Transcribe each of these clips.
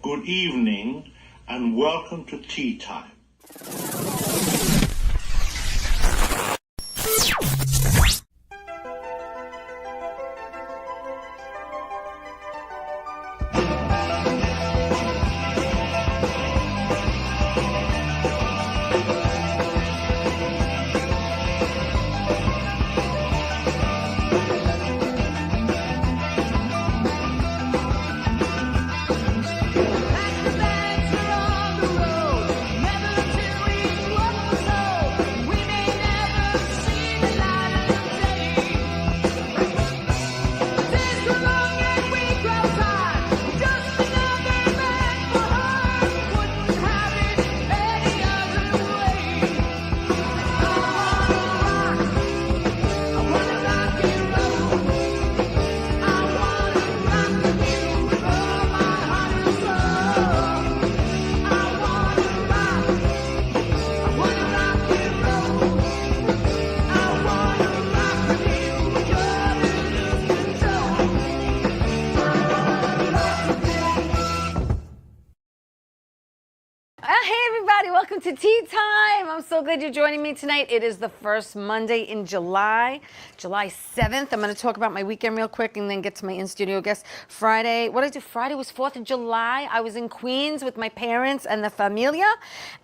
good evening, and welcome to Tea Time. Welcome to Tea Time. I'm so glad you're joining me tonight. It is the first Monday in July, July 7th. I'm going to talk about my weekend real quick and then get to my in-studio guest. Friday, what did I do? Friday was 4th of July. I was in Queens with my parents and the familia.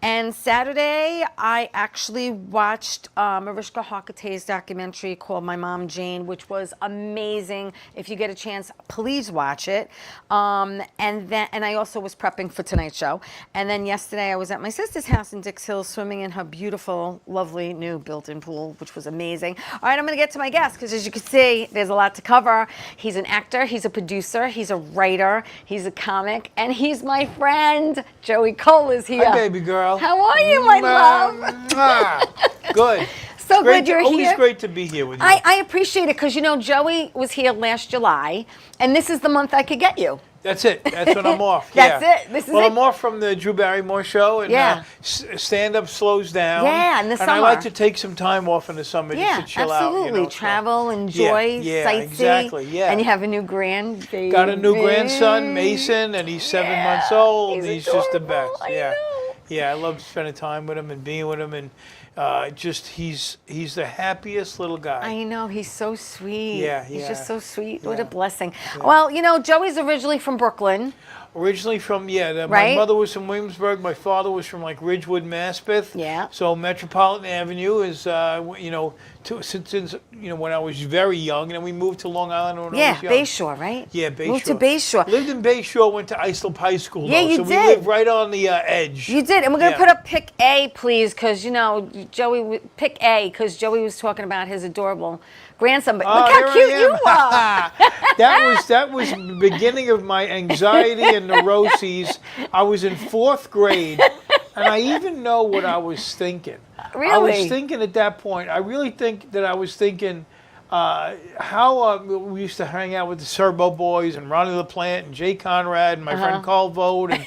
And Saturday, I actually watched Mariska Hargitay's documentary called My Mom Jane, which was amazing. If you get a chance, please watch it. And I also was prepping for tonight's show. And then yesterday, I was at my sister's house in Dix Hill swimming in her beautiful, lovely new built-in pool, which was amazing. All right, I'm going to get to my guest because as you can see, there's a lot to cover. He's an actor, he's a producer, he's a writer, he's a comic, and he's my friend. Joey Kola is here. Hi, baby girl. How are you, my love? Good. So glad you're always here. Always great to be here with you. I appreciate it because, you know, Joey was here last July, and this is the month I could get you. That's it. That's when I'm off. That's yeah. it. This is well, it. I'm off from the Drew Barrymore show, and stand-up slows down. Yeah, in the summer. And I like to take some time off in the summer just to chill out. Absolutely. Travel, enjoy, sightsee. Exactly. Yeah. And you have a new grandbaby. Got a new grandson, Mason, and he's 7 months old. He's just the best. I know. Yeah, I love spending time with him and being with him, and he's the happiest little guy. I know, he's so sweet. Yeah, He's just so sweet. Yeah. What a blessing. Yeah. Well, you know, Joey's originally from Brooklyn. Originally from, right? My mother was from Williamsburg. My father was from like Ridgewood, Maspeth. Yeah. So Metropolitan Avenue is, since when I was very young, and then we moved to Long Island when I was young. Bayshore, right? Yeah, Bayshore. Moved to Bayshore. Lived in Bayshore, went to Islip High School. Yeah, you so did. we lived right on the edge. You did, and we're going to put up pick A, please, because, you know, pick A, because Joey was talking about his adorable grandson, but look how cute you are. that was the beginning of my anxiety and neuroses. I was in 4th grade, and I even know what I was thinking. Really? I was thinking at that point, I really think that I was thinking how we used to hang out with the Serbo Boys and Ronnie LaPlante and Jay Conrad and my friend Carl Vogt. And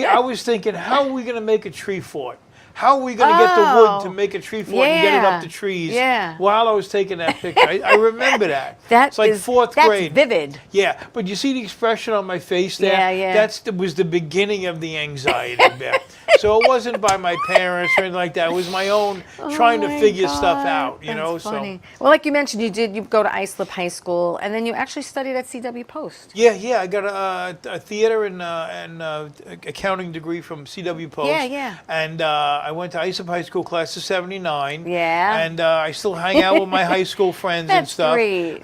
I was thinking, how are we going to make a tree fort? How are we going to get the wood to make a tree fort and get it up the trees while I was taking that picture? I remember that. It's like 4th grade. That's vivid. Yeah, but you see the expression on my face there? Yeah. That was the beginning of the anxiety there. So it wasn't by my parents or anything like that. It was my own trying to figure stuff out, you know. Funny. So, well, like you mentioned, you go to Islip High School, and then you actually studied at CW Post. Yeah. I got a theater and accounting degree from CW Post. Yeah. And I went to Islip High School class of '79. Yeah. And I still hang out with my high school friends and stuff. Great.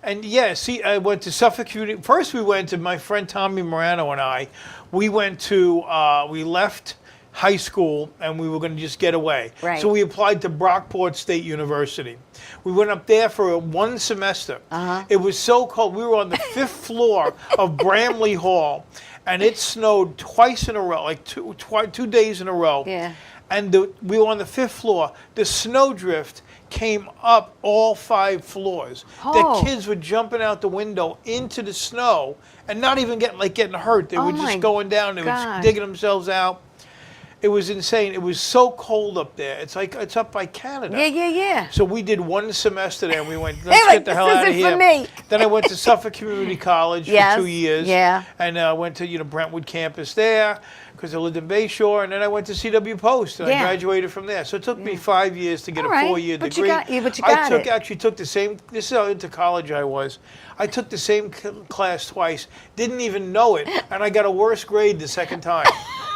And yeah, see, I went to Suffolk Uni. First, we went to my friend Tommy Morano and I. We went to, we left high school and we were going to just get away. Right. So we applied to Brockport State University. We went up there for 1 semester. It was so cold. We were on the 5th floor of Bramley Hall, and it snowed twice in a row, like 2 days in a row. Yeah. And we were on the 5th floor. The snowdrift came up all 5 floors. The kids were jumping out the window into the snow and not even getting hurt. They were just going down. They were digging themselves out. It was insane. It was so cold up there. It's like it's up by Canada. Yeah. So we did one semester there, and we went, let's like, get the hell out of this isn't here. for me. Then I went to Suffolk Community College Yes, for 2 years. yeah. And went to Brentwood campus there because I lived in Bayshore. And then I went to CW Post, and I graduated from there. So it took me 5 years to get All a right, 4-year but degree. you got it. Actually took the same, this is how into college I was. I took the same class twice, didn't even know it, and I got a worse grade the second time.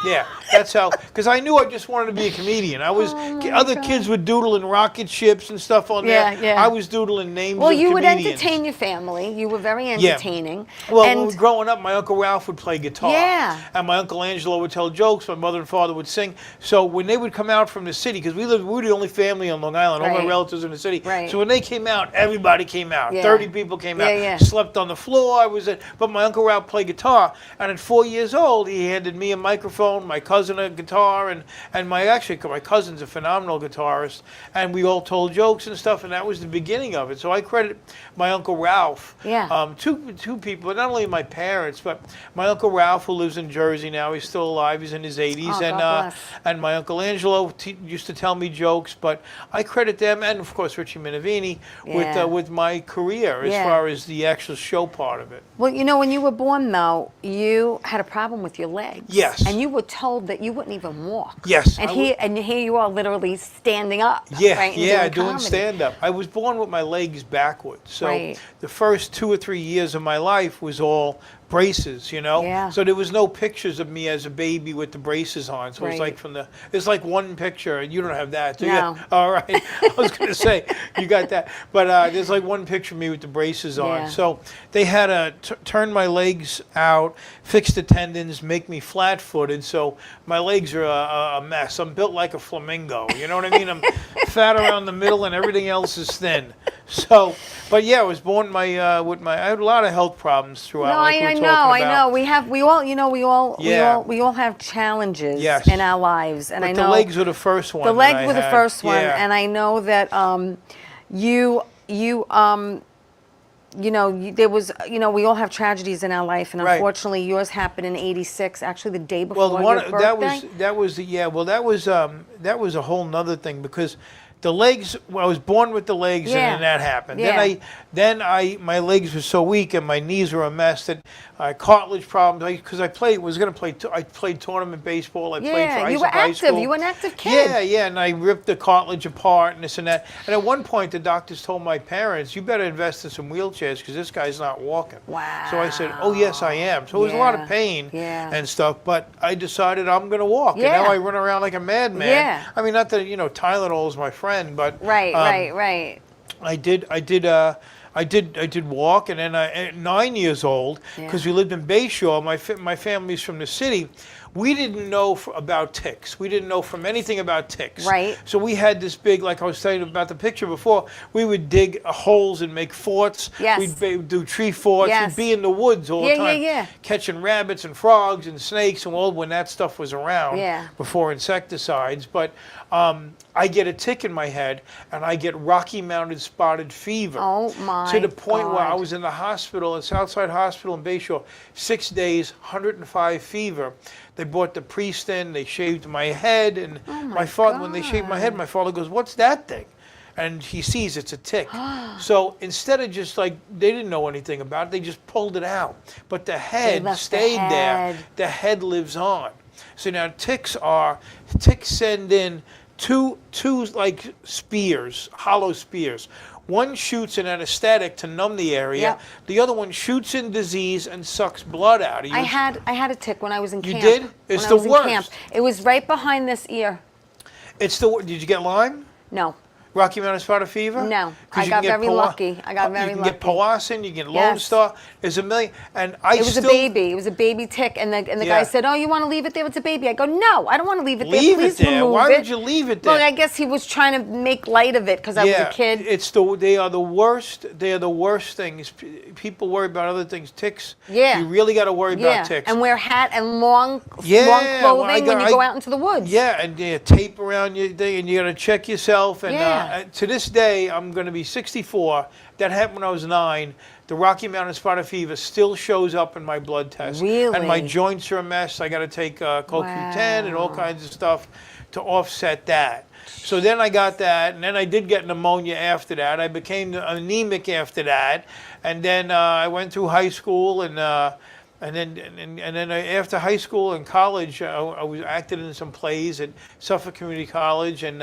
Yeah, that's how, because I knew I just wanted to be a comedian. Other kids were doodling rocket ships and stuff on there. Yeah. I was doodling names Well, of you would comedians. entertain your family. You were very entertaining. Well, and growing up, my Uncle Ralph would play guitar. Yeah. And my Uncle Angelo would tell jokes. My mother and father would sing. So when they would come out from the city, because we were the only family on Long Island, all my Right. relatives in the city. Right. So when they came out, everybody came out. Yeah. 30 people came out. Yeah. Slept on the floor. But my Uncle Ralph played guitar. And at 4 years old, he handed me a microphone, my cousin a guitar, and my cousin's a phenomenal guitarist. And we all told jokes and stuff, and that was the beginning of it. So I credit my Uncle Ralph. Yeah. Two people, not only my parents, but my Uncle Ralph, who lives in Jersey now. He's still alive. He's in his 80s. Oh, God bless. And my Uncle Angelo used to tell me jokes, but I credit them, and of course Richie Minervini, Yeah. with my career as Yeah. far as the actual show part of it. Well, when you were born, though, you had a problem with your legs. Yes. And you were told that you wouldn't even walk. Yes, And I here you are, literally standing up. Yeah, right, and doing comedy. stand-up. I was born with my legs backwards, so Right. the first 2 or 3 years of my life was all braces, Yeah. So there was no pictures of me as a baby with the braces on. So it's Right. like it's like one picture, and you don't have that, do No. you? All right. I was going to say, you got that. But there's like one picture of me with the braces on. Yeah. So they had to turn my legs out, fix the tendons, make me flat-footed. So my legs are a mess. I'm built like a flamingo. You know what I mean? I'm fat around the middle, and everything else is thin. So, but yeah, I was born I had a lot of health problems throughout. No, like I we're know. talking about. We all have challenges Yes. in our lives, and But I know the legs were the first one. the that legs I were the had. first one, Yeah. and I know that there was, we all have tragedies in our life, and Right. unfortunately, yours happened in '86, actually the day before Well, your birthday. that was a whole nother thing because the legs. Well, I was born with the legs, Yeah. and then that happened. Yeah. My legs were so weak and my knees were a mess that cartilage problems. Because I played tournament baseball. I played for Yeah, you Ice were Up High active. School. You were an active kid. Yeah, and I ripped the cartilage apart and this and that. And at one point, the doctors told my parents, "You better invest in some wheelchairs because this guy's not walking." Wow. So I said, "Oh yes, I am." So it was a lot Yeah. of pain Yeah. and stuff, but I decided I'm going to walk. Yeah. And now I run around like a madman. Yeah. I mean, not that Tylenol is my friend, but Right. I did walk, and then at 9 years old, because we lived in Bayshore, my family's from the city. We didn't know about ticks. We didn't know from anything about ticks. Right. So we had this big, like I was saying about the picture before, we would dig holes and make forts. Yes. We'd do tree forts. Yes. We'd be in the woods all the time. Yeah. Catching rabbits and frogs and snakes and all when that stuff was around before insecticides. But I get a tick in my head, and I get Rocky Mountain spotted fever. Oh, my To the point where I God. was in the hospital, at Southside Hospital in Bayshore, 6 days, 105 fever. They brought the priest in, they shaved my head, and my father, when they shaved my head, my father goes, "What's that thing?" And he sees it's a tick. So instead of just they didn't know anything about it, they just pulled it out. But the head left the stayed there. head. The head lives on. So now ticks send in two like spears, hollow spears. One shoots an anesthetic to numb the area. Yep. The other one shoots in disease and sucks blood out of you. I had a tick when I was in camp. You did? It's when the I was worst. in camp. It was right behind this ear. Did you get Lyme? No. Rocky Mountain spotted fever? No. 'Cause I you got can get very lucky. I got very You can lucky. get Powassan, you can get Lone Yes. Star. There's a million. And It was a baby. It was a baby tick, and the guy said, "Oh, you want to leave it there? It's a baby." I go, "No, I don't want to leave it there. Leave Please it there. remove Why it." would you leave it there? Well, I guess he was trying to make light of it because I was a kid. They are the worst. They are the worst things. People worry about other things. Ticks. Yeah. You really got to worry Yeah, about ticks. and wear hat and long Yeah, clothing well, when you go out into the woods. Yeah, and tape around your thing, and you got to check yourself. And Yeah. to this day, I'm going to be 64. That happened when I was 9. The Rocky Mountain Spotted Fever still shows up in my blood test. Really? And my joints are a mess. I got to take CoQ10 and all kinds of stuff to offset that. So then I got that, and then I did get pneumonia after that. I became anemic after that, and then I went through high school, and then after high school and college, I was acted in some plays at Suffolk Community College and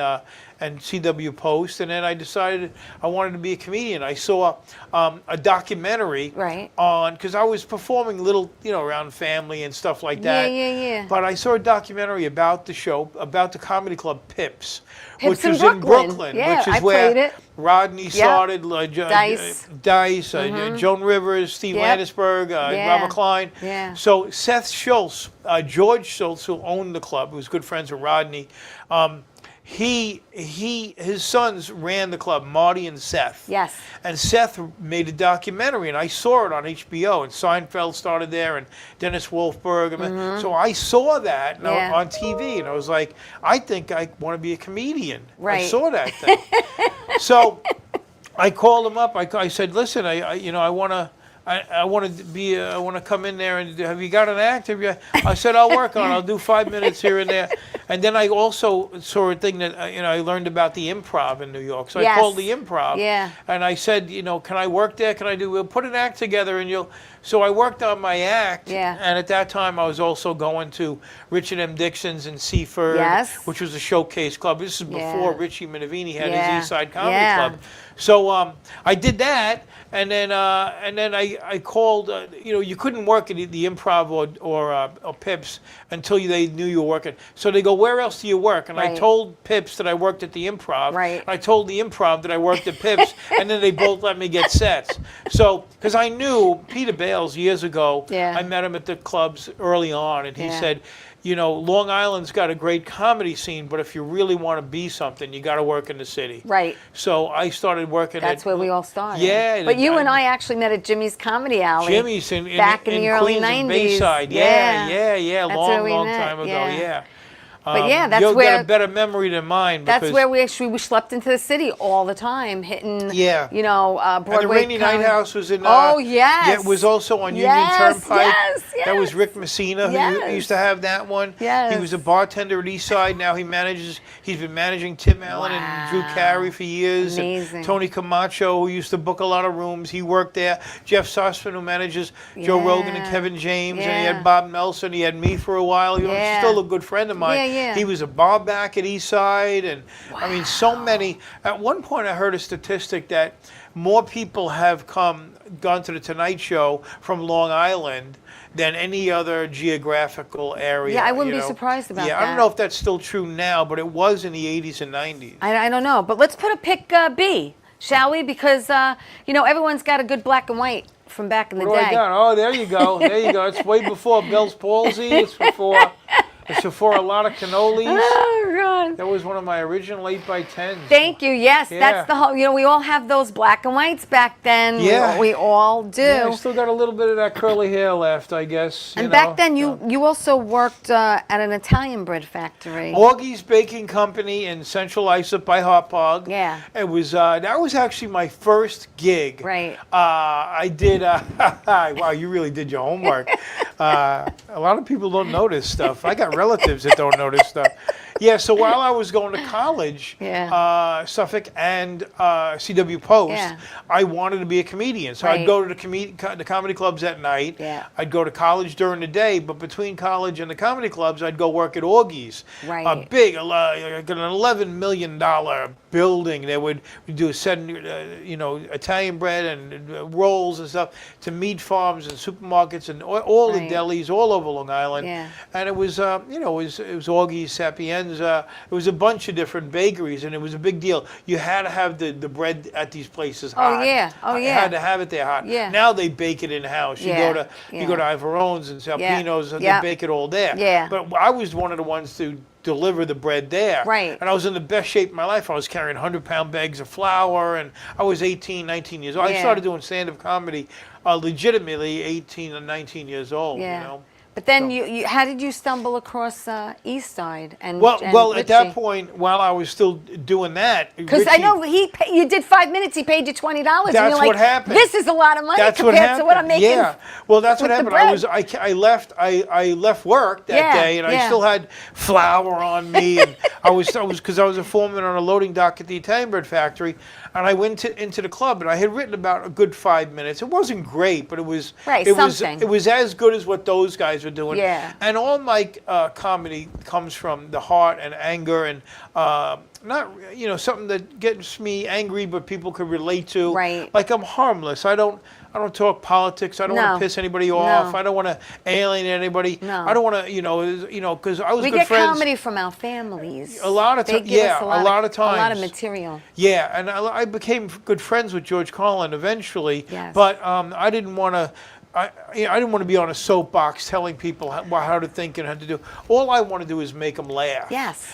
CW Post, and then I decided I wanted to be a comedian. I saw a documentary on, because I was performing little, around family and stuff like that. Yeah. But I saw a documentary about the show, about the comedy club Pips, which in was Brooklyn. in Brooklyn, Yeah, which is I where played it. Rodney started, Dice, Joan Rivers, Steve Landisberg, Robert Klein. Yeah. So Seth Schultz, George Schultz, who owned the club, who was good friends with Rodney, his sons ran the club, Marty and Seth. Yes. And Seth made a documentary, and I saw it on HBO, and Seinfeld started there, and Dennis Wolfberg. So I saw that on TV, and I was like, I think I want to be a comedian. I saw that thing. So I called him up. I said, listen, I want to. I want to come in there and have you got an act? I said I'll work on it. I'll do 5 minutes here and there. And then I also saw a thing that I learned about the Improv in New York. So I called the Improv. And I said, can I work there? We'll put an act together and you'll. So I worked on my act. And at that time I was also going to Richard M. Dixon's in Seaford, which was a showcase club. This is before Richie Minervini had his East Side Comedy Club. So I did that. And then I called. You couldn't work at the Improv or Pips until they knew you were working. So they go, where else do you work? And I told Pips that I worked at the Improv. And I told the Improv that I worked at Pips, and then they both let me get sets. So because I knew Peter Bales years ago, I met him at the clubs early on, and he said, Long Island's got a great comedy scene, but if you really want to be something, you got to work in the city. So I started working That's where we all started. Yeah. But you and I actually met at Jimmy's Comedy Alley. Jimmy's back in the early Queens 90s. And Bayside. Yeah. That's Long time ago. Yeah. But that's you've where got a better memory than mine. That's where we slept into the city all the time, hitting. Broadway. And the Rainy Night House was in. It was also on Union Turnpike. Yes. That was Rick Messina who used to have that one. He was a bartender at East Side. Now he's been managing Tim Allen and Drew Carey for years. Amazing. Tony Camacho, who used to book a lot of rooms, he worked there. Jeff Sussman, who manages Joe Rogan and Kevin James, and he had Bob Nelson. He had me for a while. He's still a good friend of mine. He was a bar back at East Side, and I mean, so many. At one point, I heard a statistic that more people have gone to the Tonight Show from Long Island than any other geographical area. Yeah, I wouldn't be surprised about that. Yeah, I don't know if that's still true now, but it was in the 80s and 90s. I don't know, but let's put a pick B, shall we? Because everyone's got a good black and white from back in the day. What do I got? Oh, there you go. It's way before Bell's palsy. It's before a lot of cannolis. Oh, God. That was one of my original 8x10s. Thank you. Yes, that's the whole, we all have those black and whites back then. Yeah. We all do. Yeah, I still got a little bit of that curly hair left, I guess. And back then, you also worked at an Italian bread factory. Augie's Baking Company in Central Islip by Hauppauge. Yeah. It was, that was actually my first gig. Right. I did, wow, you really did your homework. A lot of people don't know this stuff. I got relatives that don't know this stuff. Yeah, so while I was going to college, Suffolk and CW Post, I wanted to be a comedian. So I'd go to the comedy clubs at night. I'd go to college during the day, but between college and the comedy clubs, I'd go work at Augie's. A big, like an $11 million building. They would do Italian bread and rolls and stuff to meat farms and supermarkets and all the delis all over Long Island. And it was, it was Augie's, Sapienza. It was a bunch of different bakeries, and it was a big deal. You had to have the bread at these places hot. You had to have it there hot. Now they bake it in house. You go to Ivarone's and Salpino's, and they bake it all there. But I was one of the ones to deliver the bread there. And I was in the best shape of my life. I was carrying 100-pound bags of flour, and I was 18, 19 years old. I started doing stand-up comedy legitimately 18 and 19 years old. But then how did you stumble across East Side and Well, at that Richie? point, while I was still doing that, Because I Richie- know you did 5 minutes. He paid you $20, and That's you're like, what happened. "This is a lot of money That's what compared happened. to what I'm making." Yeah. Well, that's what with the happened. bread. I left work that Yeah, day, and I yeah. still had flour on me, and I was a foreman on a loading dock at the Italian bread factory, and I went into the club, and I had written about a good 5 minutes. It wasn't great, but it was something. it was as good as what those guys were doing. Yeah. And all my comedy comes from the heart and anger and not something that gets me angry, but people could relate to. Right. Like I'm harmless. I don't talk politics. I don't want No. to piss anybody off. No. I don't want to alienate anybody. No. I don't want to, because I was We good get friends. comedy from our families. A lot of They ti- give us yeah, a lot of a lot of times. material. Yeah, and I became good friends with George Carlin eventually. Yes. But I didn't want to. I didn't want to be on a soapbox telling people how to think and how to do. All I want to do is make them laugh. Yes.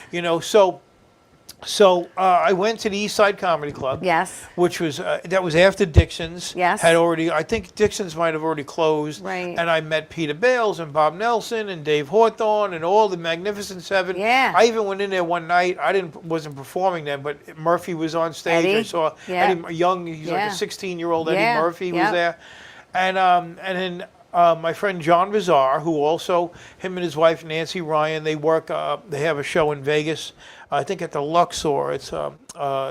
So I went to the East Side Comedy Club. Yes. Which was that was after Dixon's. Yes. I think Dixon's might have already closed. Right. And I met Peter Bales and Bob Nelson and Dave Hawthorne and all the Magnificent Seven. Yeah. I even went in there one night. wasn't performing then, but Murphy was on stage. Eddie. I saw Yeah. Eddie Young. He's like Yeah. a 16-year-old Eddie Yeah. Murphy was Yep. there, and then. My friend John Vazar, who also, him and his wife Nancy Ryan, they work. They have a show in Vegas. I think at the Luxor. It's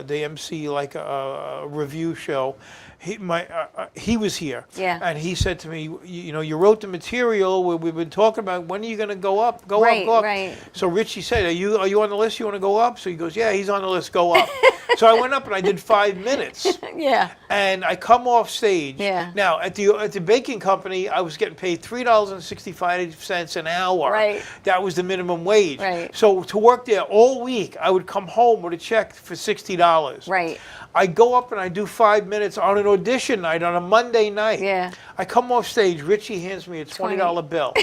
they MC like a review show. He was here. Yeah. And he said to me, you wrote the material. We've been talking about when are you going to go up? Go Right, up, go up. right. So Richie said, are you on the list? You want to go up? So he goes, yeah, he's on the list. Go up. So I went up and I did 5 minutes. Yeah. And I come off stage. Yeah. Now at the baking company, I was getting paid $3.65 an hour. Right. That was the minimum wage. Right. So to work there all week, I would come home with a check for $60. Right. I go up and I do 5 minutes on an audition night on a Monday night. Yeah. I come off stage. Richie hands me a $20 bill.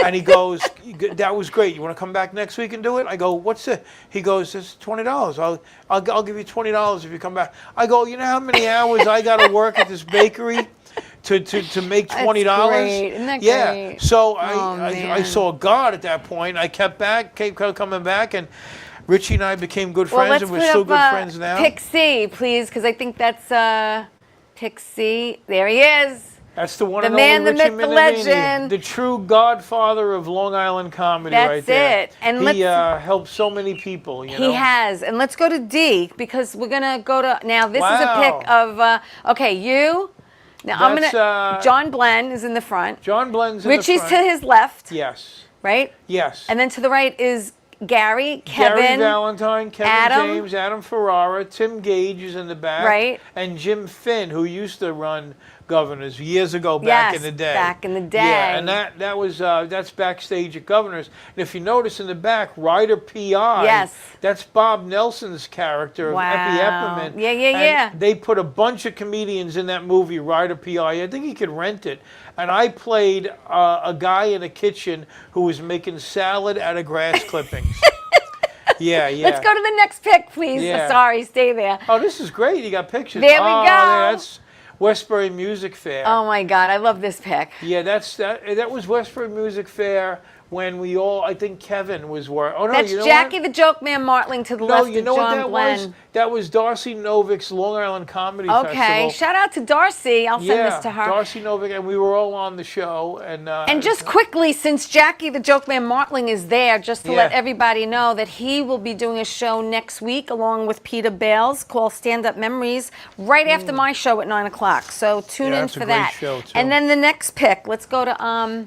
And he goes, that was great. You want to come back next week and do it? I go, what's it? He goes, it's $20. I'll give you $20 if you come back. I go, you know how many hours I got to work at this bakery to make $20? That's great. Isn't that yeah. great? So Oh, I man. saw God at that point. I kept coming back, and Richie and I became good friends, and we're still good friends now. Pick C, please, because I think that's Pick C. There he is. That's the one The and man, only the Richie myth, the Minervini, legend. the true godfather of Long Island comedy right That's there. it. And he let's- helped so many people, you know. He has. And let's go to D, because we're going to go to, now this is a Wow. pick of, okay, you. Now I'm going to, John Blenn is in the front. John Blenn's in Richie's the to front. his left, Yes. right? Yes. And then to the right is Gary, Gary Kevin, Valentine, Kevin Adam. James, Adam Ferrara, Tim Gage is in the back. Right. And Jim Finn, who used to run Governors years ago back in the day. Back in the day. Yeah, and that was that's backstage at Governors. And if you notice in the back, Ryder P.I. Yes. That's Bob Nelson's character of Wow. Epi Epperman. Yeah, yeah, And yeah. they put a bunch of comedians in that movie, Ryder P.I. I think he could rent it. And I played a guy in a kitchen who was making salad out of grass clippings. Yeah, yeah. Let's go to the next pick, please. Yeah. Sorry, stay there. Oh, this is great. You got pictures. There we Oh, go. yeah, that's Westbury Music Fair. Oh my God, I love this pick. Yeah, that was Westbury Music Fair when we all, I think Kevin was working. Oh no, That's you know Jackie what? the Joke Man Martling to the No, left you of know John what that was? Blenn. That was Darcy Novick's Long Island Comedy Okay, Festival. shout out to Darcy. I'll send this to her. Darcy Novick, and we were all on the show. And just quickly, since Jackie the Joke Man Martling is there, just to let everybody know that he will be doing a show next week along with Peter Bales called Stand Up Memories right after my show at 9 o'clock. So tune in that's for a great that. show, too. And then the next pick, let's go to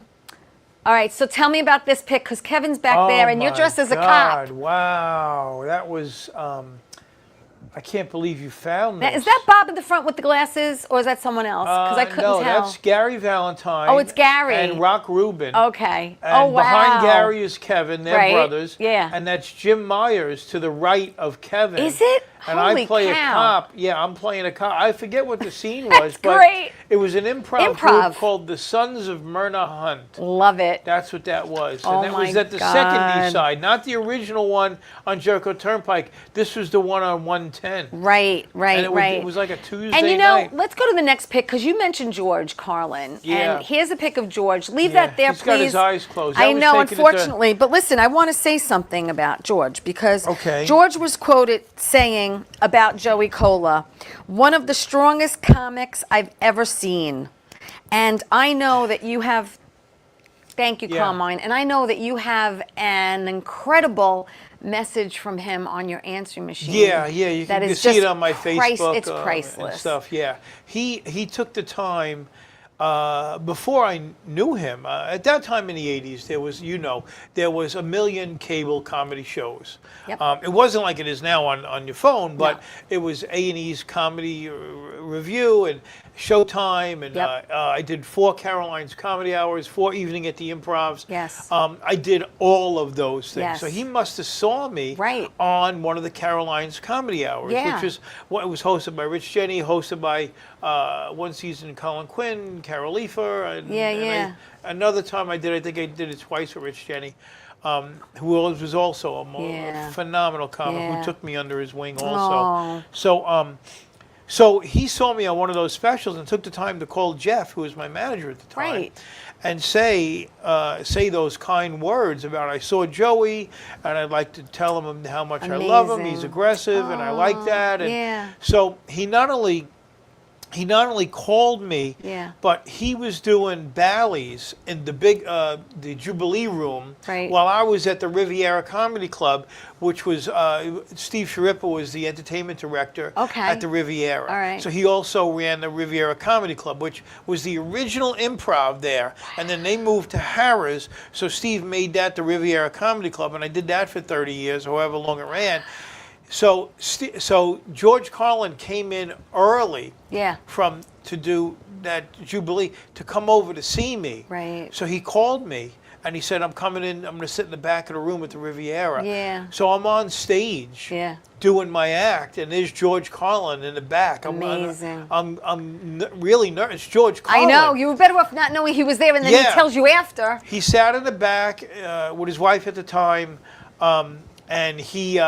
all right, so tell me about this pick, because Kevin's back there, and you're dressed as a cop. Wow, that was, I can't believe you found Now, this. is that Bob in the front with the glasses, or is that someone else? Because I couldn't no, tell. that's Gary Valentine. Oh, it's Gary. And Rock Rubin. Okay. And Oh, wow. behind Gary is Kevin, they're Right, brothers. yeah. And that's Jim Myers to the right of Kevin. Is it? and Holy I play a cow. cop. Yeah, I'm playing a cop. I forget what the scene was, but great. it was an improv group called the Sons of Myrna Hunt. Love it. That's what that was. Oh And that was my at the second God. east side, not the original one on Jericho Turnpike. This was the one on 110. Right, And right. it was like a Tuesday And you know, night. let's go to the next pick because you mentioned George Carlin. Yeah. And here's a pick of George. Leave that there, He's please. got his eyes closed. I was know, taking it to- unfortunately. But listen, I want to say something about George because Okay. George was quoted saying about Joey Kola, one of the strongest comics I've ever seen. And I know that you have, thank you, Yeah. Carmine, and I know that you have an incredible message from him on your answering machine. Yeah, you that can is see it just on my Facebook It's priceless. and stuff. Yeah, he took the time. Before I knew him, at that time in the 80s, there was, there was a million cable comedy shows. Yep. It wasn't like it is now on your phone, but No. it was A&E's Comedy Review and Showtime, and Yep. I did 4 Caroline's Comedy Hours, 4 Evening at the Improvs. Yes. I did all of those things. Yes. So he must have saw me Right. on one of the Caroline's Comedy Hours, Yeah. which is what it was hosted by Rich Jenny, hosted by one season Colin Quinn, Carol Leifer, and, another time I think I did it twice with Rich Jenny, who was also a phenomenal comic who took me under his wing also. Oh. So he saw me on one of those specials and took the time to call Jeff, who was my manager at the time, Right. and say those kind words about I saw Joey and I'd like to tell him how much I love him. He's Amazing. aggressive and I like that. And yeah. so he not only called me, but he was doing Bally's in the big the Jubilee Room while I was at the Riviera Comedy Club, which was Steve Sharippa was the entertainment director at the Riviera. All right. So he also ran the Riviera Comedy Club, which was the original improv there, and then they moved to Harrah's. So Steve made that the Riviera Comedy Club, and I did that for 30 years, however long it ran. So George Carlin came in early to do that Jubilee to come over to see me. Right. So he called me and he said, I'm coming in, I'm going to sit in the back of the room at the Riviera. Yeah. So I'm on stage doing my act, and there's George Carlin in the back. Amazing. I'm really nervous. It's George Carlin. I know. You were better off not knowing he was there, and then he tells you after. He sat in the back with his wife at the time, and he...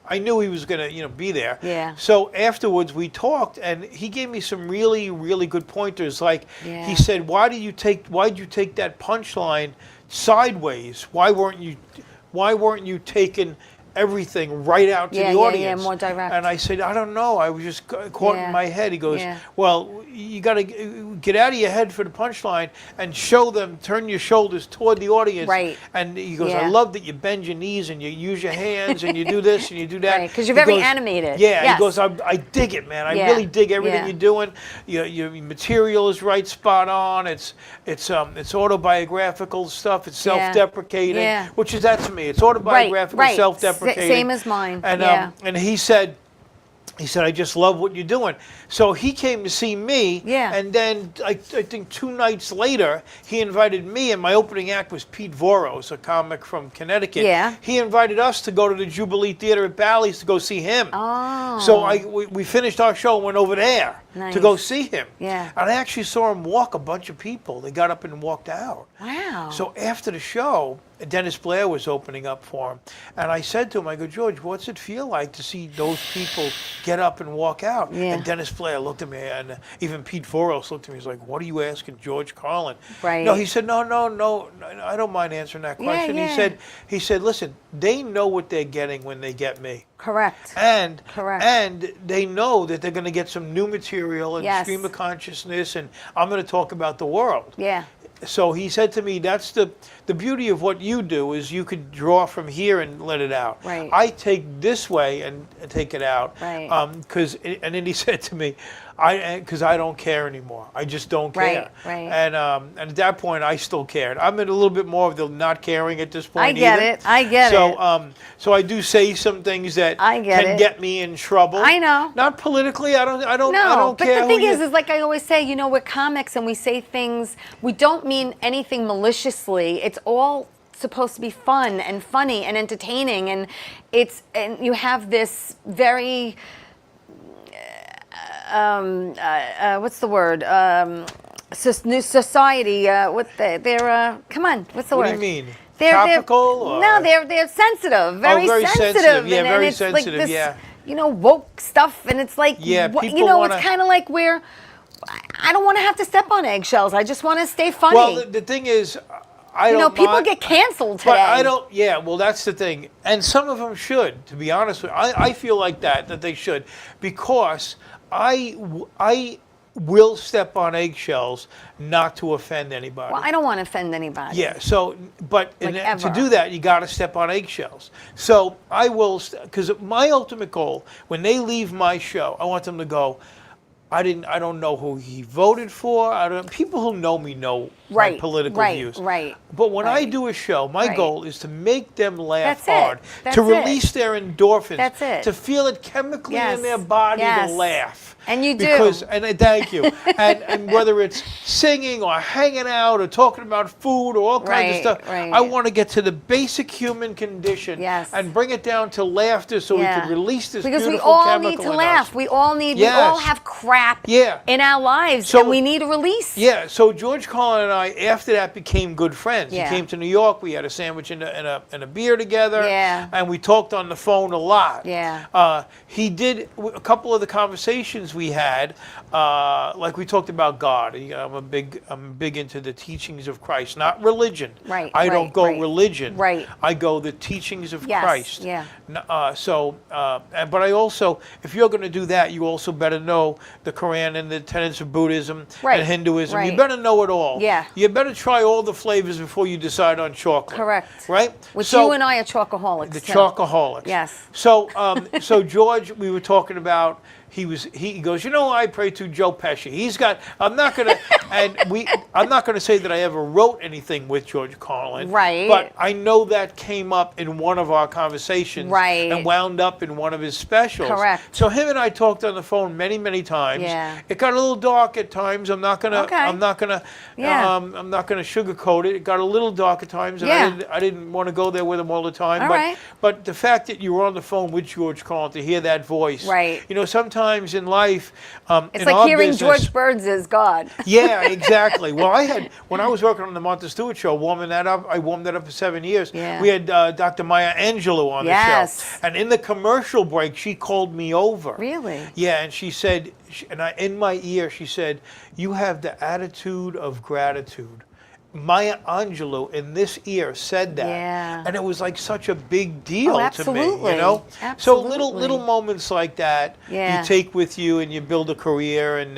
I knew he was going to, be there. Yeah. So afterwards we talked, and he gave me some really, really good pointers. Like he said, why'd you take that punchline sideways? Why weren't you taking everything right out to the audience? Yeah, more direct. And I said, I don't know. I was just caught in my head. He goes, well, you got to get out of your head for the punchline and show them, turn your shoulders toward the audience. Right. And he goes, I love that you bend your knees and you use your hands and you do this and you do that. Right, because you're very animated. Yeah, Yes. he goes, I dig it, man. I really dig everything you're doing. Your material is right, spot on. It's autobiographical stuff. It's self-deprecating, which is that to me. It's autobiographical, self-deprecating. Same as mine. And he said, I just love what you're doing. So he came to see me, and then I think 2 nights later, he invited me, and my opening act was Pete Voros, a comic from Connecticut. Yeah. He invited us to go to the Jubilee Theater at Bally's to go see him. Oh. So we finished our show and went over there to go see him. Yeah. And I actually saw him walk a bunch of people. They got up and walked out. Wow. So after the show, Dennis Blair was opening up for him. And I said to him, I go, George, what's it feel like to see those people get up and walk out? Yeah. And Dennis Blair looked at me, and even Pete Voros looked at me. He's like, what are you asking George Carlin? Right. No, he said, no, I don't mind answering that question. He said, listen, they know what they're getting when they get me. Correct. And Correct. they know that they're going to get some new material and stream of consciousness, and I'm going to talk about the world. Yeah. So he said to me, that's the beauty of what you do is you could draw from here and let it out. Right. I take this way and take it out. Right. And then he said to me, because I don't care anymore. I just don't care. Right. And at that point, I still cared. I'm in a little bit more of the not caring at this point. I get it. I get it. So I do say some things that can get me in trouble. I know. Not politically. I don't No, but care. the thing is like I always say, we're comics and we say things. We don't mean anything maliciously. It's all supposed to be fun and funny and entertaining, and you have this very what's the word? New society. Come on, what's the word? What do you mean? They're Topical? no, they're sensitive, very sensitive. Yeah, and very it's sensitive. Like this, yeah. Woke stuff, and it's like, Yeah, people it's kind of like where I don't want to have to step on eggshells. I just want to stay funny. Well, the thing is, I don't. People get canceled today. But I don't. Yeah, well, that's the thing, and some of them should. To be honest with you, I feel like that they should, because I will step on eggshells not to offend anybody. Well, I don't want to offend anybody. Yeah. So, but Like to do that, you got to step on eggshells. So I will, because my ultimate goal when they leave my show, I want them to go, I don't know who he voted for. People who know me know my political views. Right. But when I do a show, my goal is to make them laugh That's hard, it. to release their endorphins, That's it. to feel it chemically Yes. in their body Yes. to laugh. And you do. Thank you. and whether it's singing or hanging out or talking about food or all kinds of stuff, Right. I want to get to the basic human condition and bring it down to laughter so we can release this because beautiful we all chemical need to in laugh. us. We all need. Yes. We all have crap in our lives, and we need a release. Yeah. So George Kola and I, after that, became good friends. Yeah. He came to New York. We had a sandwich and a beer together. Yeah. And we talked on the phone a lot. Yeah. He did a couple of the conversations we had. Like we talked about God. I'm big into the teachings of Christ, not religion. Right. I don't go religion. Right. I go the teachings of Yes, Christ. yeah. But I also, if you're going to do that, you also better know the Quran and the tenets of Buddhism and Hinduism. Right. You better know it all. Yeah. You better try all the flavors before you decide on chocolate. Correct. Right. Which you and I are chocoholics. The too. chocoholics. Yes. So, so George, we were talking about. He goes, I pray to Joe Pesci. I'm not gonna say that I ever wrote anything with George Carlin. Right. But I know that came up in one of our conversations. Right. And wound up in one of his specials. Correct. So him and I talked on the phone many, many times. Yeah. It got a little dark at times. I'm not gonna sugarcoat it. It got a little dark at times, and I didn't want to go there with him all the time. But the fact that you were on the phone with George Carlin to hear that voice. Right. Sometimes in life, it's like hearing business, George Burns is God. Yeah, exactly. Well, when I was working on the Martha Stewart show, warming that up, I warmed that up for 7 years. Yeah. We had Dr. Maya Angelou on the show, and in the commercial break, she called me over. Really? Yeah, and she said, in my ear, she said, "You have the attitude of gratitude." Maya Angelou in this ear said that, and it was like such a big deal to me, Absolutely. So little moments like that you take with you, and you build a career, and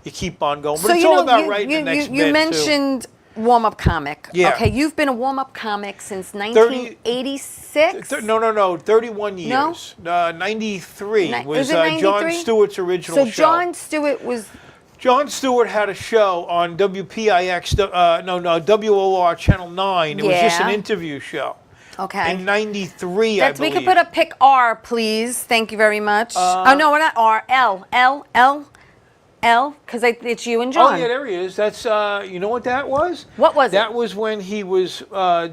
you keep on going. But it's all about writing the next bit, You mentioned warm-up comic. Yeah. Okay, you've been a warm-up comic since 1986. 31 years. No? 93 was Jon Stewart's original show. So Jon Stewart was. Jon Stewart had a show on WPIX, WOR Channel 9. It was just an interview show. Okay. In 93, I believe. We could put up pick R, please. Thank you very much. No, we're not R. L, because it's you and John. Oh, yeah, there he is. That's, you know what that was? What was it? That was when he was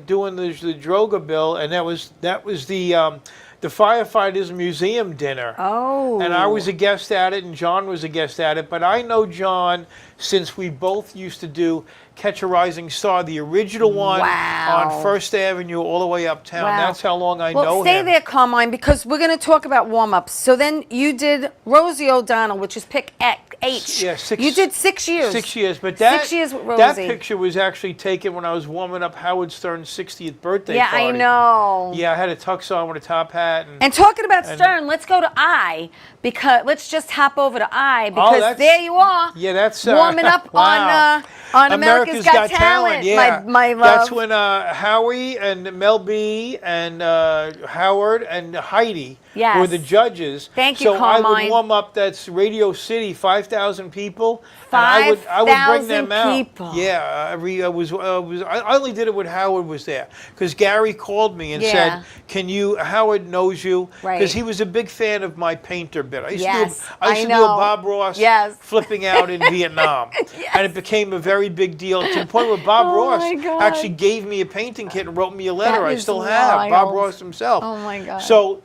doing the Droga bill, and that was the Firefighters Museum dinner. Oh. And I was a guest at it, and John was a guest at it. But I know John since we both used to do Catch a Rising Star, the original one on First Avenue all the way uptown. Wow. That's how long I know him. Well, stay there, Carmine, because we're going to talk about warm-ups. So then you did Rosie O'Donnell, which is pick H. Yeah, You did 6 years. 6 years, but that 6 years with Rosie. That picture was actually taken when I was warming up Howard Stern's 60th birthday party. Yeah, I know. Yeah, I had a tux on with a top hat. And talking about Stern, let's go to I, because let's just hop over to I, because there you are. Yeah, that's warming up on America's Got Talent. Yeah. My love. That's when Howie and Mel B and Howard and Heidi were the judges. Thank you, so Carmine. I would warm up. That's Radio City, 5,000 people. 5,000 I would bring them out. people. Yeah, I only did it when Howard was there, because Gary called me and said, "Can you?" Howard knows you, because he was a big fan of my painter bit. I used to do a Bob Ross flipping out in Vietnam, and it became a very very big deal to the point where Bob Oh Ross my God. actually gave me a painting kit and wrote me a letter. That I is still have Bob wild. Ross himself. Oh my God. So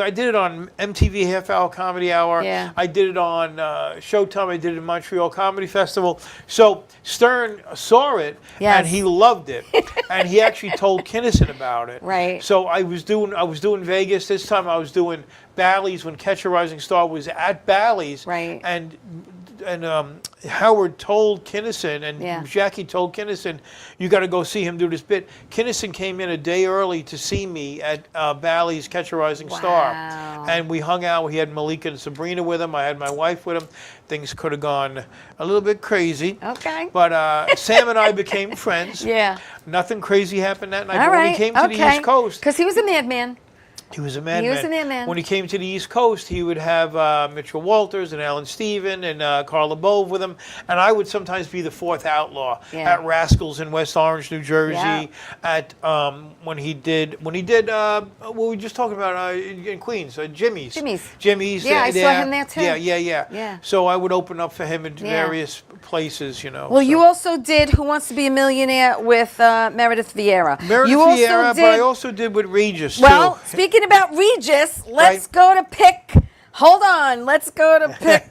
I did it on MTV Half Hour Comedy Hour. Yeah. I did it on Showtime. I did it at Montreal Comedy Festival. So Stern saw it Yes. and he loved it, and he actually told Kinnison about it. Right. So I was doing Vegas this time. I was doing Bally's when Catch a Rising Star was at Bally's. Right. And Howard told Kinnison, and Yeah. Jackie told Kinnison, you got to go see him do this bit. Kinnison came in a day early to see me at Bally's Catch a Rising Star. Wow. And we hung out. He had Malika and Sabrina with him. I had my wife with him. Things could have gone a little bit crazy. Okay. But Sam and I became friends. Yeah. Nothing crazy happened that night. All But right. when he came to the East Coast, Because he was a madman. he was a madman. He was a madman. When he came to the East Coast, he would have Mitchell Walters and Alan Steven and Carla Bove with him, and I would sometimes be the fourth outlaw Yeah. at Rascals in West Orange, New Jersey. Yeah. At when he did what we were just talking about in Queens, Jimmy's. Jimmy's. Yeah, I saw him there too. Yeah. Yeah. So I would open up for him in Yeah. various places, Well, you also did Who Wants to Be a Millionaire with Meredith Vieira. Meredith you also Vieira, did, but I also did with Regis well, too. speaking about Regis, let's Right. go to pick. Hold on, let's go to pick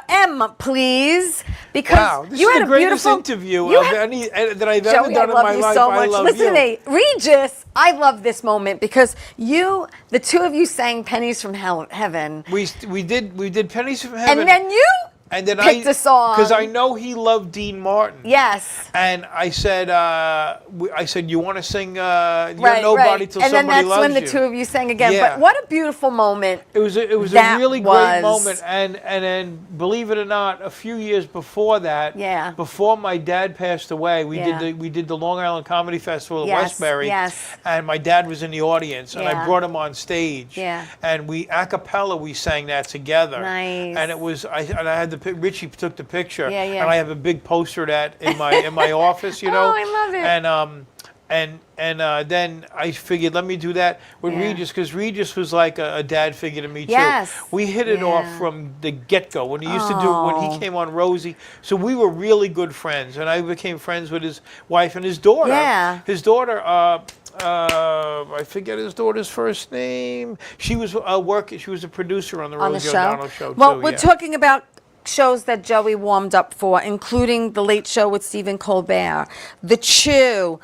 M, please, because Wow, this you is had the a greatest beautiful interview you of had- any that I've ever Joey, I done in love my you life. so I much. love Listen you. to me, Regis. I love this moment because the two of you sang "Pennies from Heaven," We did Pennies from Heaven. and then you and then picked a song. because I know he loved Dean Martin. Yes. And I said, you want to sing You're Right, Nobody right. Till And then Somebody that's Loves when the You. two of you sang again. Yeah. But what a beautiful moment. It was a That really was- great moment, and then believe it or not, a few years before that, Yeah. before my dad passed away, we Yeah. did the Long Island Comedy Festival at Yes, Westbury, yes. and my dad was in the audience, and Yeah. I brought him on stage, Yeah. and we a cappella we sang that together, Nice. and it was I had Richie took the picture, Yeah, yeah. and I have a big poster of that in my office, you know, Oh, I love it. and then I figured, let me do that with Yeah. Regis, because Regis was like a dad figure to me Yes. too. We hit it off Yeah. from the get-go when he used to do when Oh. he came on Rosie. So we were really good friends, and I became friends with his wife and his daughter. Yeah. His daughter. I forget his daughter's first name. She was She was a producer on the On the Rosie show. O'Donnell show Well, too. we're yeah. talking about shows that Joey warmed up for, including The Late Show with Stephen Colbert, The Chew.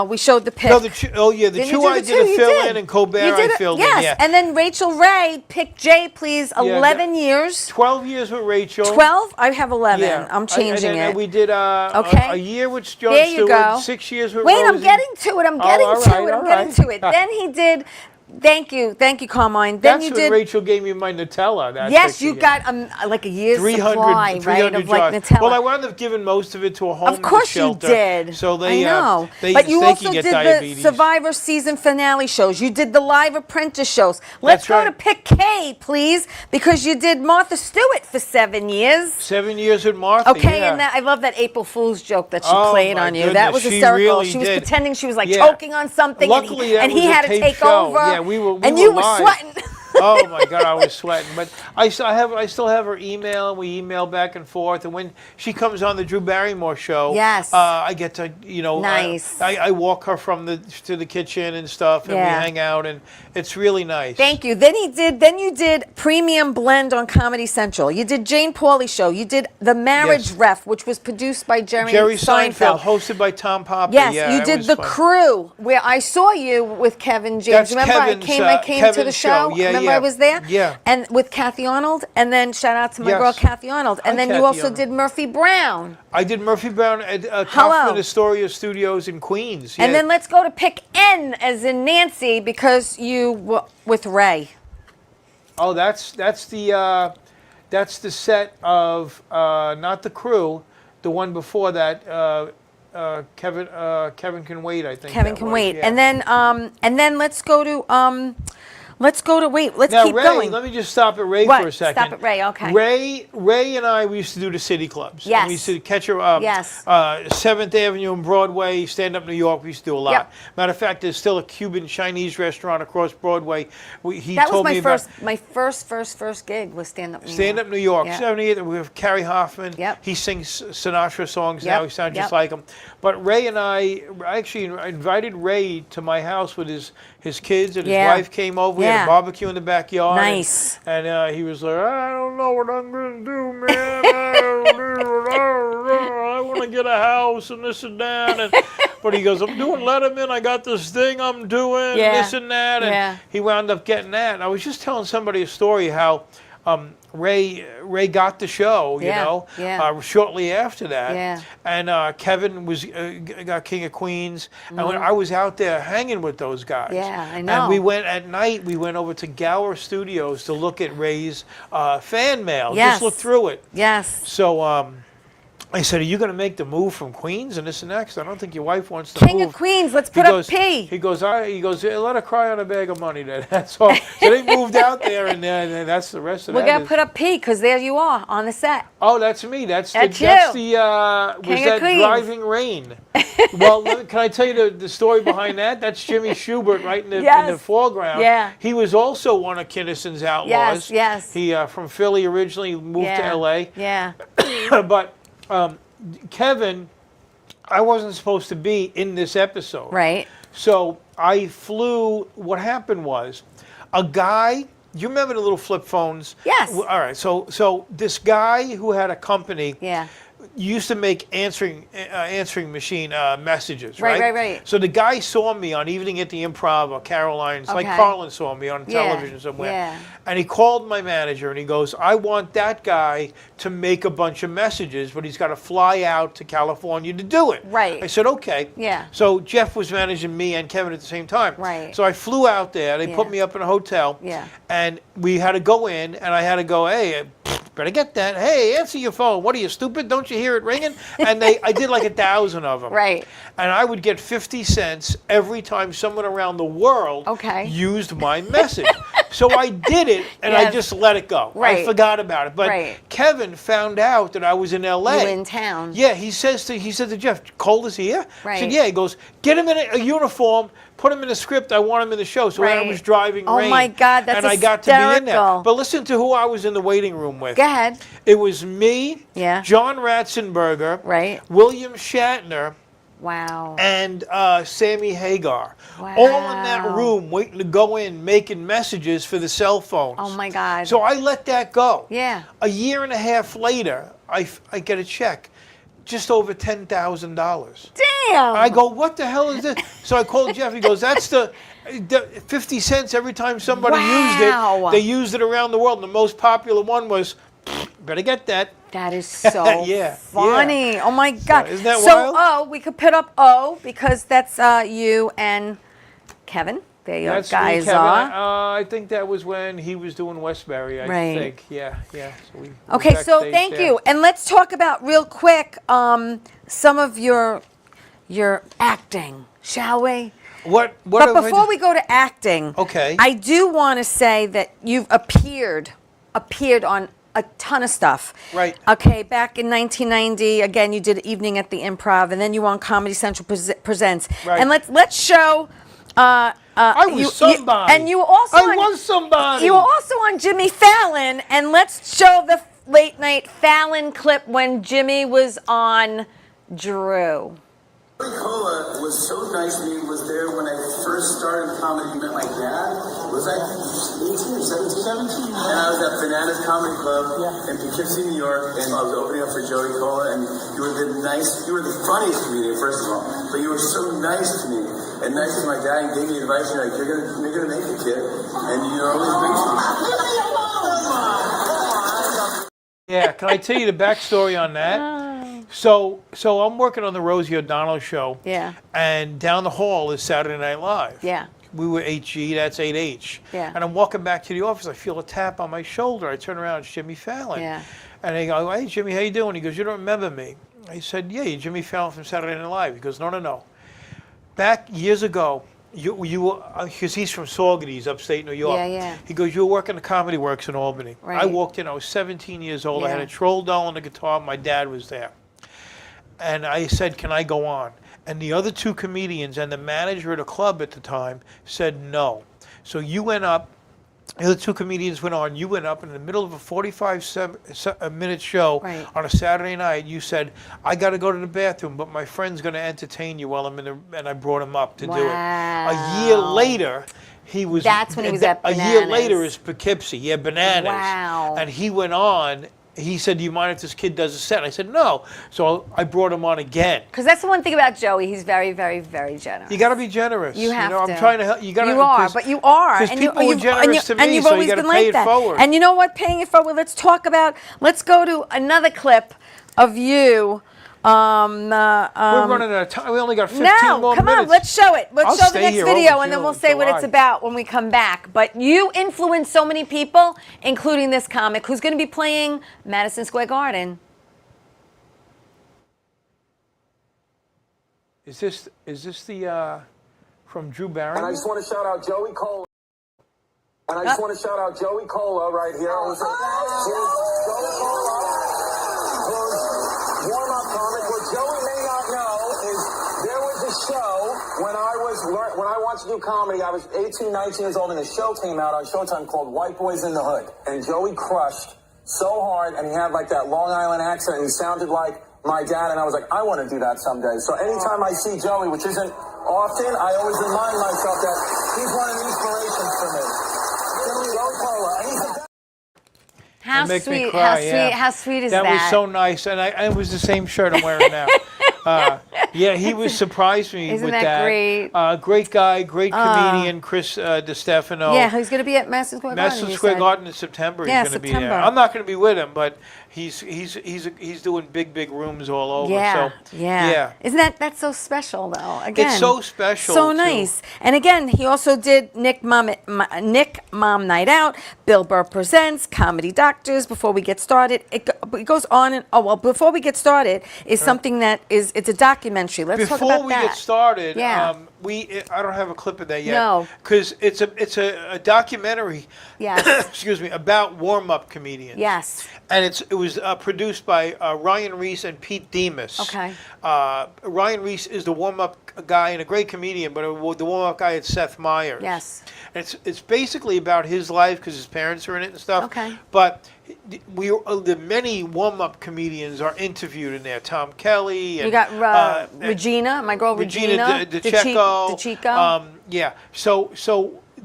We showed the pic. No, the Didn't Chew you do I the did a Chew? You fill did. in, and Colbert You did I it- filled yes. in. Yeah. And then Rachel Ray picked Jay, please. 11 years. 12 years with Rachel. 12? I have 11. Yeah. I'm changing and then it. we did Okay. a year with Jon There you Stewart, go. 6 years with Wait, I'm Rosie. getting to it. I'm getting all to right, it. I'm all getting right. to it. Then he did. Thank you, Carmine. Then That's you when did. Rachel gave me my Nutella. That Yes, picture, you yeah. got like a year's 300, supply, 300 right, of like jars. Nutella. Well, I wound up giving most of it to a homeless Of course shelter. you did. So they, I know. they but you they also can get did diabetes. the Survivor season finale shows. You did the Live Apprentice shows. Let's That's go right. to pick K, please, because you did Martha Stewart for 7 years. 7 years with Martha. Okay, yeah. and I love that April Fool's joke that she Oh, played my on you. That goodness, was she hysterical. really She was did. pretending she was like Yeah. choking on something, Luckily, and he that was a had to taped take show. over. Yeah, we were and you were live. sweating. Oh my God, I was sweating. But I still have her email, and we email back and forth. And when she comes on the Drew Barrymore show, Yes. I get to Nice. I walk her to the kitchen and stuff, and Yeah. we hang out, and it's really nice. Thank you. Then you did Premium Blend on Comedy Central. You did Jane Pauley Show. You did The Marriage Yes. Ref, which was produced by Jerry Seinfeld, hosted by Tom Papa. Yes, yeah, you that did was The fun. Crew, where I saw you with Kevin James. That's Remember, Kevin's, I came to the Kevin's show. show. Yeah, Remember, yeah. I was there. Yeah. And with Kathy Arnold, and then shout out to my Yes. girl Kathy Arnold, and Hi, then Kathy you also Arnold. did Murphy Brown. I did Murphy Brown at Hello. Kaufman Astoria Studios in Queens. And yeah. then let's go to pick N as in Nancy because you were with Ray. Oh, that's the set of not The Crew, the one before that. Kevin Can Wait, I think. Kevin that Can was, Wait. yeah. And then let's go to Let's go to let's Now, keep Ray, going. let me just stop at Ray What? for a second. Stop at Ray, okay. Ray and I, we used to do the city clubs. Yes. And we used to catch her Yes. 7th Avenue and Broadway, stand up New York. We used to do a lot. Yep. Matter of fact, there's still a Cuban Chinese restaurant across Broadway. He That was told my me first, about my first gig was Stand Up New York. Stand Up New York, Yeah. 78. We have Carrie Hoffman. Yep. He sings Sinatra songs Yep. now. He sounds just Yep. like him. But Ray and I actually invited Ray to my house with his kids, and his Yeah. wife came over. We had Yeah. a barbecue in the backyard. Nice. And he was like, I don't know what I'm going to do, man. I want to get a house and this and that. But he goes, I'm doing Letterman. I got this thing I'm doing, Yeah. this and that. And Yeah. he wound up getting that. And I was just telling somebody a story how Ray got the show, you Yeah, know, yeah. shortly after that. Yeah. And Kevin got King of Queens. And when I was out there hanging with those guys. Yeah, I know. And we went at night, we went over to Gower Studios to look at Ray's fan mail. Yes. Just look through it. Yes. So I said, are you going to make the move from Queens and this and that? 'Cause I don't think your wife wants to King move. of Queens, let's He put goes, up P. He goes, yeah, let her cry on a bag of money then. That's all. So they moved out there, and then that's the rest of We're that. going to put up P because there you are on the set. Oh, that's me. That's That's the you. was King of that Queens. Driving Rain. Well, can I tell you the story behind that? That's Jimmy Schubert right in the Yes. foreground. Yeah. He was also one of Kinnison's outlaws. Yes, yes. He from Philly originally, moved to L.A. Yeah. But Kevin, I wasn't supposed to be in this episode. Right. So I flew. What happened was, a guy. You remember the little flip phones? Yes. All right. So this guy who had a company. Yeah. Used to make answering machine messages, Right, right? right. So the guy saw me on Evening at the Improv or Caroline's, like Okay. Carlin saw me on Yeah, television somewhere. yeah. And he called my manager and he goes, I want that guy to make a bunch of messages, but he's got to fly out to California to do it. Right. I said, okay. Yeah. So Jeff was managing me and Kevin at the same time. Right. So I flew out there. They put Yeah. me up in a hotel. Yeah. And we had to go in, and I had to go, hey, better get that. Hey, answer your phone. What are you, stupid? Don't you hear it ringing? And I did like 1,000 of them. Right. And I would get 50 cents every time someone around the world Okay. used my message. So I did it, and I Yes. just let it go. Right. I forgot about it. But Right. Kevin found out that I was in L.A. You in town. Yeah, he said to Jeff, Cola's here? I Right. said, yeah. He goes, get him in a uniform, put him in the script, I want him in the show. So I Right. was driving Oh rain. my God, that's and I got to be in there. hysterical. But listen to who I was in the waiting room with. Go ahead. It was me, Yeah. John Ratzenberger, Right. William Shatner, Wow. and Sammy Hagar. All in that Wow. room waiting to go in, making messages for the cell phones. Oh my God. So I let that go. Yeah. A year and a half later, I get a check, just over $10,000. Damn. I go, what the hell is this? So I called Jeff. He goes, that's the 50 cents every time somebody used Wow. it. They used it around the world. And the most popular one was, better get that. That is so Yeah, funny. yeah. Oh my God. isn't that so wild? O, we could put up O because that's you and Kevin. There your That's me, guys Kevin. are. I think that was when he was doing Westbury, I Right. think. Yeah. So we Okay, so backstage thank there. you. And let's talk about real quick some of your acting, shall we? What But have I before done? we go to acting, Okay. I do want to say that you've appeared on a ton of stuff. Right. Okay, back in 1990, again, you did Evening at the Improv, and then you were on Comedy Central Presents. Right. And let's show. I was somebody. and you were also I was somebody. You were also on Jimmy Fallon, and let's show the late night Fallon clip when Jimmy was on Drew. Joey Kola was so nice to me, was there when I first started comedy. He met my dad. Was I 18 or 17? 17. And I was at Bananas Comedy Club in Poughkeepsie, New York, and I was opening up for Joey Kola, and you were the funniest comedian, first of all, but you were so nice to me. And nice as my dad, and gave me advice, you're like, you're gonna make it, kid. And you're always great to me. Yeah, can I tell you the backstory on that? So I'm working on the Rosie O'Donnell show. Yeah. And down the hall is Saturday Night Live. Yeah. We were 8G, that's 8H. Yeah. And I'm walking back to the office, I feel a tap on my shoulder. I turn around, it's Jimmy Fallon. Yeah. And I go, hey, Jimmy, how you doing? He goes, you don't remember me? I said, yeah, you're Jimmy Fallon from Saturday Night Live. He goes, no. Back years ago, because he's from Saugerties, upstate New York. Yeah, yeah. He goes, you were working the Comedy Works in Albany. I Right. walked in, I was 17 years old. I had Yeah. a troll doll and a guitar. My dad was there. And I said, can I go on? And the other two comedians and the manager of the club at the time said no. So you went up, the other two comedians went on, you went up in the middle of a 45-minute show Right. on a Saturday night. You said, I got to go to the bathroom, but my friend's going to entertain you while I'm in the, and I brought him up to do it. A year later, he was. That's when he was at A Bananas. year later is Poughkeepsie. Yeah, Bananas. Wow. And he went on. He said, do you mind if this kid does a set? I said, no. So I brought him on again. Because that's the one thing about Joey. He's very, very, very generous. You got to be generous. You have to. I'm trying to help. You got to. You are, but you are. Because people were you've- generous to me, you've so always you got to been pay like it that. forward. And you know what? Paying it forward. Let's go to another clip of you. We're running out of time. We only got 15 more come minutes. on, let's show it. Let's I'll show the stay next here video, over and then till we'll say what it's July. about when we come back. But you influenced so many people, including this comic, who's going to be playing Madison Square Garden. Is this the from Drew Barrymore? And I just want to shout out Joey Kola. And I just want to shout out Joey Kola right here. Joey Kola, who's warm-up comic. What Joey may not know is there was a show when I wanted to do comedy. I was 18, 19 years old, and a show came out on Showtime called White Boys in the Hood. And Joey crushed so hard, and he had like that Long Island accent, and he sounded like my dad, and I was like, I want to do that someday. So anytime I see Joey, which isn't often, I always remind myself that he's one of the inspirations for me. Joey Kola, and he's the How It makes me sweet! cry, How sweet is That was so nice, and it was the same shirt I'm wearing now. Yeah, he was surprised me Isn't with that that. great? Great guy, great comedian, Chris DiStefano. Yeah, he's going to be at Madison Square Garden. Madison you Square said. Garden in September. Yeah, He's going to be September. there. I'm not going to be with him, but he's doing big rooms all over. Yeah, so, yeah. Isn't that's so special though? Again, It's so special, so too. nice. And again, he also did Nick Mom Night Out, Bill Burr Presents, Comedy Doctors. Before we get started, it goes on and before we get started is something that it's a documentary. Let's talk about Before we that. get started, Yeah. I don't have a clip of that yet. No. Because it's a documentary. Yes. Excuse me, about warm-up comedians. Yes. And it was produced by Ryan Reese and Pete Demas. Okay. Ryan Reese is the warm-up guy and a great comedian, but the warm-up guy is Seth Meyers. Yes. And it's basically about his life because his parents are in it and stuff. Okay. But the many warm-up comedians are interviewed in there. Tom Kelly. And, You got Regina, my girl Regina DeChico. Yeah. So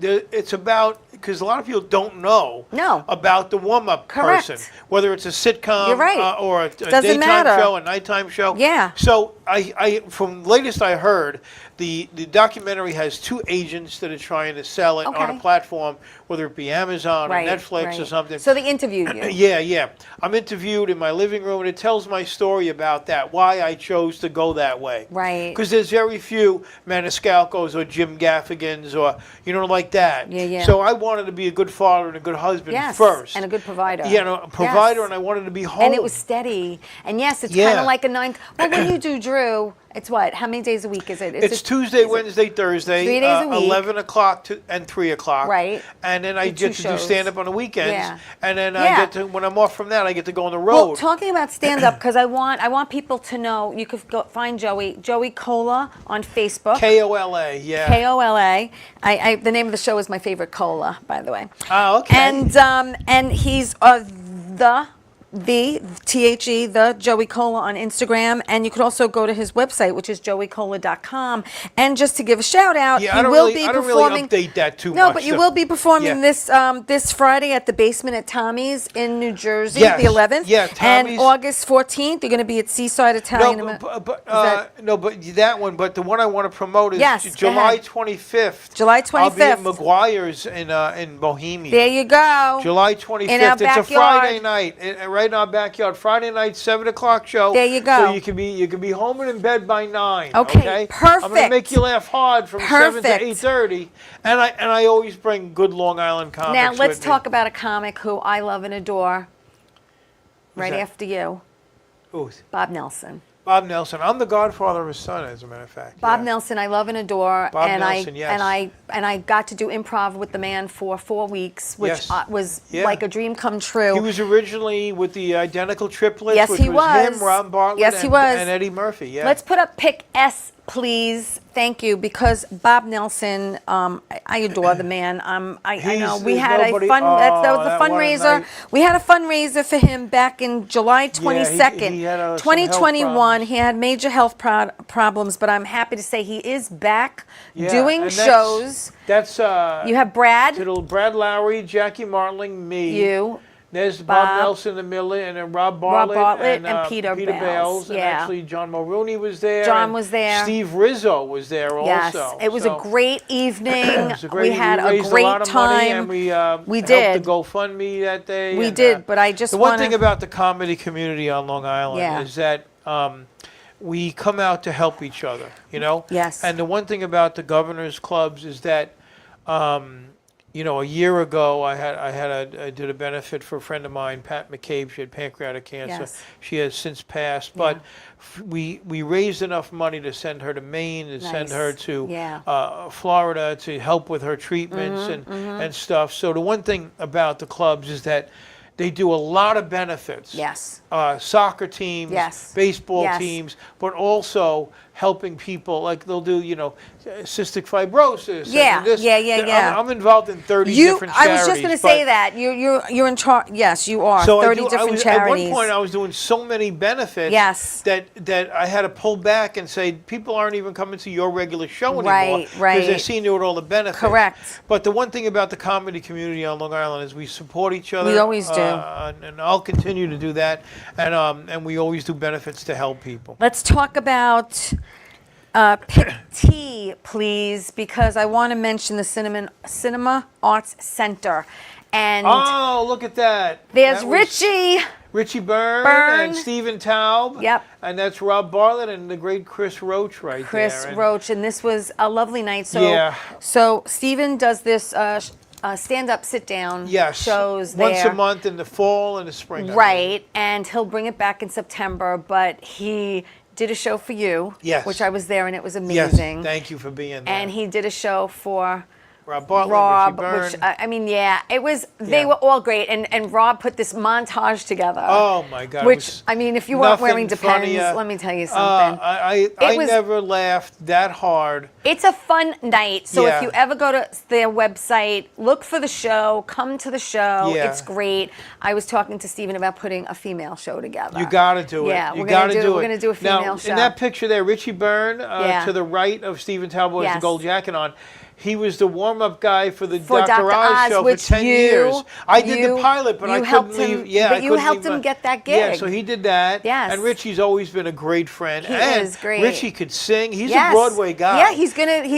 it's about, because a lot of people don't know about the warm-up Correct. person, whether it's a sitcom You're right. or a Doesn't daytime matter. show, a nighttime show. Yeah. So I from latest I heard, the documentary has two agents that are trying to sell it on Okay. a platform, whether it be Amazon or Netflix or something. So they interviewed you. Yeah. I'm interviewed in my living room, and it tells my story about that, why I chose to go that way. Right. Because there's very few Maniscalcos or Jim Gaffigans or, like that. Yeah. So I wanted to be a good father and a good husband Yes, first. and a good provider. Yeah, a provider, Yes. and I wanted to be home. And it was steady. And yes, it's kind of like a 9. Well, when you do Drew, it's what? How many days a week is it? It's Tuesday, Wednesday, Thursday. 3 days a week. 11 o'clock and 3 o'clock. Right. And then I The two get to do shows. stand-up on the weekends. Yeah. And then Yeah. I get to, when I'm off from that, I get to go on the road. Well, talking about stand-up, because I want people to know, you could go find Joey Kola on Facebook. Kola, yeah. Kola. The name of the show is My Favorite Kola, by the way. Oh, okay. And he's the Joey Kola on Instagram, and you could also go to his website, which is joeykola.com. And just to give a shout out, Yeah, he I don't will really, be I don't performing. really update that too much. No, but you will be performing Yeah. this Friday at the Basement at Tommy's in New Jersey, Yes. the 11th. Yeah, And Tommy's. August 14th, you're going to be at Seaside Italian. But that- that one. But the one I want to promote is Yes, go July ahead. 25th. July I'll be at 25th. McGuire's in Bohemia. There you go. July 25th. In our It's a backyard. Friday night, right in our backyard. Friday night, 7 o'clock show. There you go. So you can be home and in bed by 9. Okay, I'm gonna perfect. make you laugh hard from 7 to Perfect. 8:30, and I always bring good Long Island comics. Now let's with me. talk about a comic who I love and adore. Who's Right that? after you, Ooh, Bob Nelson. Bob Nelson. I'm the godfather of his son, as a matter of fact. Bob yeah. Nelson, I love and adore. Bob and Nelson, yes. and I got to do improv with the man for 4 weeks, which Yes. Was Yeah. like a dream come true. He was originally with the Identical Triplets, Yes, which he was him, was. Ron Bartlett, Yes, he and, was. and Eddie Murphy. Yeah. Let's put up pick S, please. Thank you, because Bob Nelson, I adore the man. I know we there's had nobody- a fun. that was that a one fundraiser. night. We had a fundraiser for him back in July 22nd, he had, some health 2021. problems. He had major health problems, but I'm happy to say he is back Yeah, doing and shows. That's You have Brad, little Brad Lowry, Jackie Martling, me. you, There's Bob, Bob Nelson, the Miller, and then Rob Bartlett, and Peter Bales. And Yeah. actually, John Mulrooney was there. John and was there. Steve Rizzo was there yes, also. it was a great evening. It was a great We had we a raised great lot of money, time. and we We helped did. the GoFundMe that day. We and, did, but I just the one wanna- thing about the comedy community on Long Island Yeah. is that we come out to help each other, you know? Yes. And the one thing about the governors clubs is that you know, a year ago, I did a benefit for a friend of mine, Pat McCabe. She had pancreatic cancer. Yes. She has since passed, but we raised enough money to send her to Maine, to send Nice. her to Yeah. Florida to help with her treatments and stuff. So the one thing about the clubs is that they do a lot of benefits. Yes. Soccer teams, Yes. baseball Yes. teams, but also helping people, like they'll do, you know, cystic fibrosis. Yeah, and this. yeah. I'm involved in 30 You, different I charities. was just going to say but- that you're in charge. Yes, you are. So 30 I different was, charities. At one point, I was doing so many benefits Yes. that I had to pull back and say people aren't even coming to your regular show anymore Right. because they're seeing you with all the benefits. Correct. But the one thing about the comedy community on Long Island is we support each other. We always do. And I'll continue to do that. And we always do benefits to help people. Let's talk about pick T, please, because I want to mention the Cinema Arts Center. And Oh, look at that. there's That was Richie. Richie Byrne Byrne. and Stephen Taub. Yep. And that's Rob Bartlett and the great Chris Roach right Chris there. And- Roach, and this was a lovely night. So, Yeah. so Stephen does this stand-up, sit-down Yes. shows Once there. a month in the fall and the spring. I believe. Right, and he'll bring it back in September, but he did a show for you, Yes. which I was there, and it was Yes. amazing. Thank you for being there. And he did a show for Rob Bartlett, Rob, Richie Byrne. which I mean, yeah, it was. They Yeah. were all great, and Rob put this montage together. Oh my God! it Which was I mean, if you weren't wearing nothing Depends, funnier. let me tell you something. I It was- never laughed that hard. It's a fun night. So Yeah. if you ever go to their website, look for the show, come to the show. Yeah. It's great. I was talking to Stephen about putting a female show together. You got to do it. Yeah, you we're got gonna to do- do we're it. gonna do a female now, show. In that picture there, Richie Byrne Yeah. to the right of Stephen Taub with Yes. the gold jacket on. He was the warm-up guy for the For Dr. Oz show for which 10 years. I did you- the pilot, but you I helped couldn't him- leave. Yeah, but I you couldn't helped leave him get that Yeah, gig. so he did that. Yes. And Richie's always been a great friend. He and is great. Richie could sing. He's Yes. a Broadway guy. Yeah, he's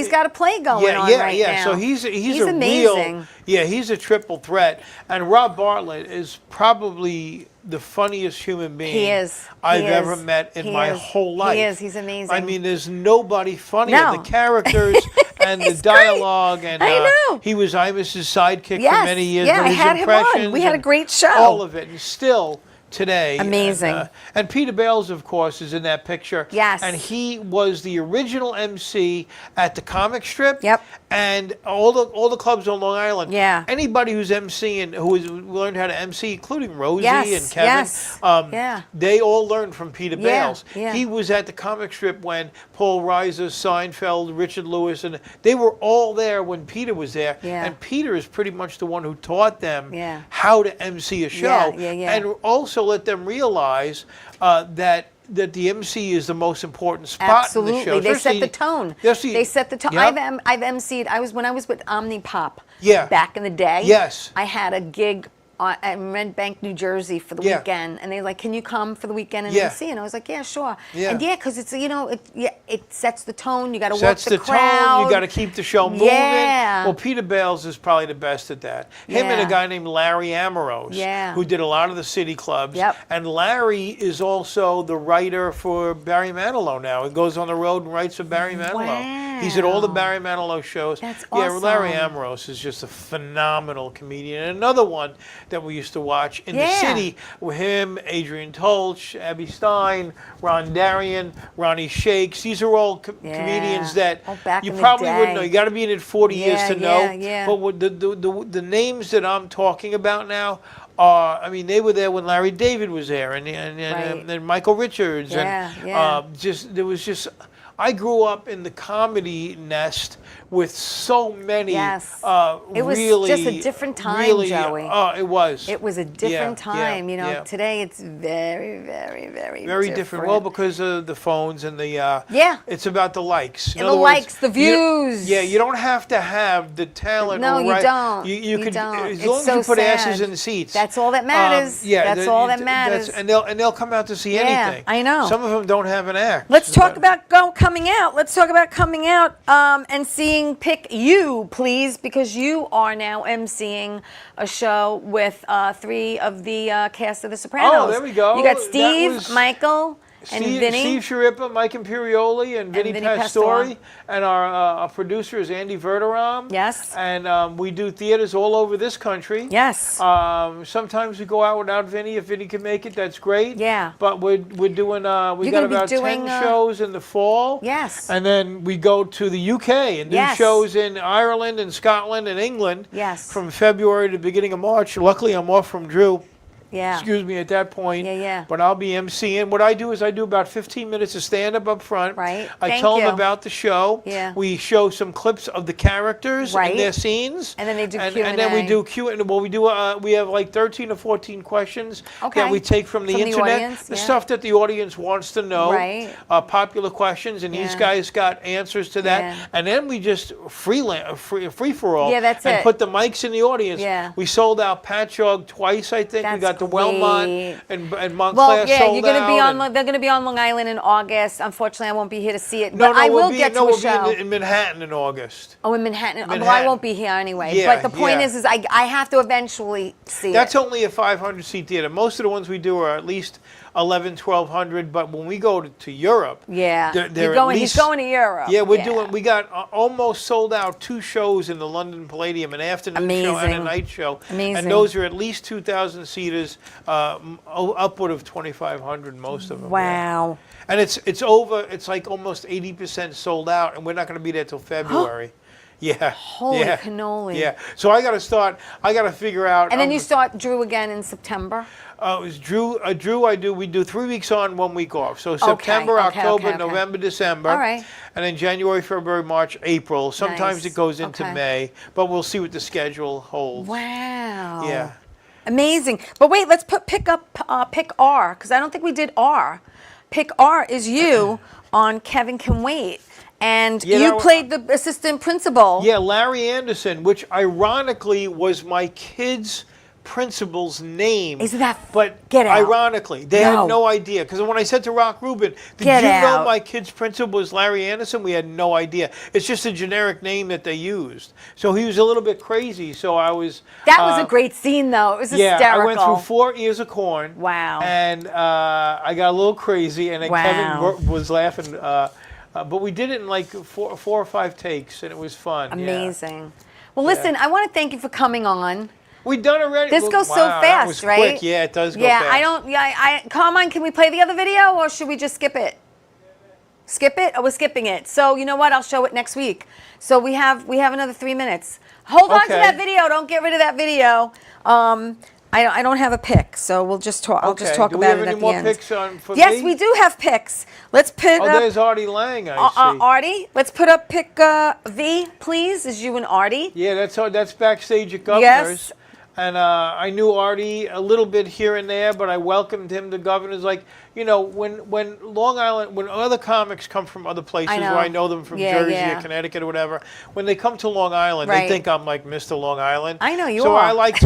got a play going on right now. So he's a amazing. real, he's a triple threat. And Rob Bartlett is probably the funniest human being He is. I've He ever is. met in He my is. whole life. He is. He's amazing. I mean, there's nobody funnier. No. The characters and the He's dialogue, and I know. he was Imus's sidekick Yes. for many years. Yeah, but I his had him on. impressions We had a and great show. All of it, and still today. Amazing. And Peter Bales, of course, is in that picture. Yes. And he was the original MC at the comic strip. Yep. And all the clubs on Long Island. Yeah. Anybody who's MCing, who has learned how to MC, including Rosie Yes, and Kevin, yes. Yeah. they all learned from Peter Yeah, Bales. yeah. He was at the comic strip when Paul Reiser, Seinfeld, Richard Lewis, and they were all there when Peter was there. Yeah. And Peter is pretty much the one who taught them Yeah. how to MC a show. Yeah. And also let them realize that the MC is the most important spot Absolutely. in the show. They set Especially- the tone. especially- They set the tone. Yep. I've emceed. When I was with Omnipop. Yeah. Back in the day. Yes. I had a gig in Red Bank, New Jersey for the Yeah. weekend, and they were like, "Can you come for the weekend and Yeah. MC?" And I was like, "Yeah, sure." Yeah. And because it's it sets the tone. You got to work Sets the the crowd. tone. You got to keep the show moving. Yeah. Well, Peter Bales is probably the best at that. Him and Yeah. a guy named Larry Amoros, Yeah. who did a lot of the city clubs. Yep. And Larry is also the writer for Barry Manilow now. He goes on the road and writes for Barry Manilow. He's at all the Wow. Barry Manilow shows. That's Yeah, Larry awesome. Amoros is just a phenomenal comedian. And another one that we used to watch in the Yeah. city with him, Adrian Tolch, Abby Stein, Ron Darien, Ronnie Shakes. These are all Yeah. comedians that Oh, back you in the probably day. wouldn't know. You got to be in it 40 years Yeah, to know. yeah, yeah. But what the names that I'm talking about now are, I mean, they were there when Larry David was there, and Michael Richards, Yeah, and yeah. there was just. I grew up in the comedy nest with so many. Yes. It was really, just a different time, really, Joey. It was. It was a different Yeah, time. yeah, You know, yeah. today it's very, very, Very different. Well, because of the phones and the Yeah. it's about the likes. In And other the words, likes, the you don't- views. Yeah, you don't have to have the talent. No, or you right. don't. You You could, don't. as It's long as so you put asses sad. in seats. That's all that matters. Yeah, That's all that matters. And they'll come out to see Yeah, anything. I know. Some of them don't have an act. Let's talk but- about coming out. Let's talk about coming out and seeing Pick You, please, because you are now emceeing a show with 3 of the cast of The Sopranos. Oh, there we go. You got That Steve, was- Michael, and Vinny. Steve Sharippa, Mike Imperioli, and Vinny Vinny Pastore. Pastore. And our producer is Andy Verderam. Yes. And we do theaters all over this country. Yes. Sometimes we go out without Vinny. If Vinny can make it, that's great. Yeah. But we're doing, we You're got gonna be about doing, 10 shows in the fall. Yes. And then we go to the UK and do Yes. shows in Ireland and Scotland and England. Yes. From February to the beginning of March. Luckily, I'm off from Drew. Yeah. Excuse me, at that point. Yeah, yeah. But I'll be emceeing. What I do is I do about 15 minutes of stand-up up front. Right. I Thank tell you. them about the show. Yeah. We show some clips of the characters Right. and their scenes. And then they do And then we Q&A. do Q&A. Well, we have like 13 or 14 questions Okay. that we take from the From the internet. audience, the yeah. stuff that the audience wants to know. Right. Popular questions, and these Yeah. guys got answers to that. Yeah. And then we just free for all. Yeah, that's and it. put the mics in the audience. Yeah. We sold out Patchogue twice, I think. We That's got the great. Wellmont and Montclair Well, yeah, sold you're going to be out, on. They're going to be on Long Island in August. Unfortunately, I won't be here to see it, No, but no, I we'll will be, get no, to a we'll show. be in Manhattan in August. Oh, in Manhattan. Well, I Manhattan. won't be here anyway. Yeah, but the point yeah. is I have to eventually see That's it. only a 500-seat theater. Most of the ones we do are at least 1,100, 1,200. But when we go to Europe, Yeah, they're he's going to Europe. Yeah, we got almost sold out 2 shows in the London Palladium, an afternoon show and a Amazing. night show. Amazing. And those are at least 2,000 seaters, upward of 2,500, most of them. yeah. Wow. And it's like almost 80% sold out, and we're not going to be there till February. Yeah. Holy yeah, cannoli. Yeah. So I got to figure out. And then you start Drew again in September. It was Drew. We do 3 weeks on, 1 week off. So September, okay, October, okay. November, December. All right. And then January, February, March, April. Sometimes Nice. it goes into Okay. May, but we'll see what the schedule holds. Wow. Yeah. Amazing. But wait, let's pick R, because I don't think we did R. Pick R is you on Kevin Can Wait. And Yeah, you played the assistant principal. Yeah, Larry Anderson, which ironically was my kid's principal's name. Isn't that But get out. ironically, they No. had no idea. Because when I said to Rock Rubin, did Get you know out. my kid's principal was Larry Anderson? We had no idea. It's just a generic name that they used. So he was a little bit crazy. So I was. That was a great scene, though. It was Yeah, hysterical. I went through 4 ears of corn. Wow. And I got a little crazy, and then Wow. Kevin was laughing. But we did it in like four or five takes, and it was fun. yeah. Amazing. Well, listen, I want to thank you for coming on. We've done already. This goes so Wow, that fast, was right? Quick. Yeah, it does go Yeah, fast. I don't. Yeah, come on. Can we play the other video, or should we just skip it? Skip it? Oh, we're skipping it. So you know what? I'll show it next week. So we have another 3 minutes. Hold on to Okay. that video. Don't get rid of that video. I don't have a pick, so we'll just talk. I'll just Okay. talk Do we about have it any at the more end. picks for Yes, me? we do have picks. Let's put Oh, up there's Artie Lang. I see. Artie. Let's put up pick V, please. Is you and Artie? Yeah, that's backstage at Governor's. Yes. And I knew Artie a little bit here and there, but I welcomed him to Governor's. Like, you know, when Long Island, when other comics come from other places know. where I know them from Yeah, Jersey yeah. or Connecticut or whatever, when they come to Long Island, Right. they think I'm like Mr. Long Island. I know you so are. I like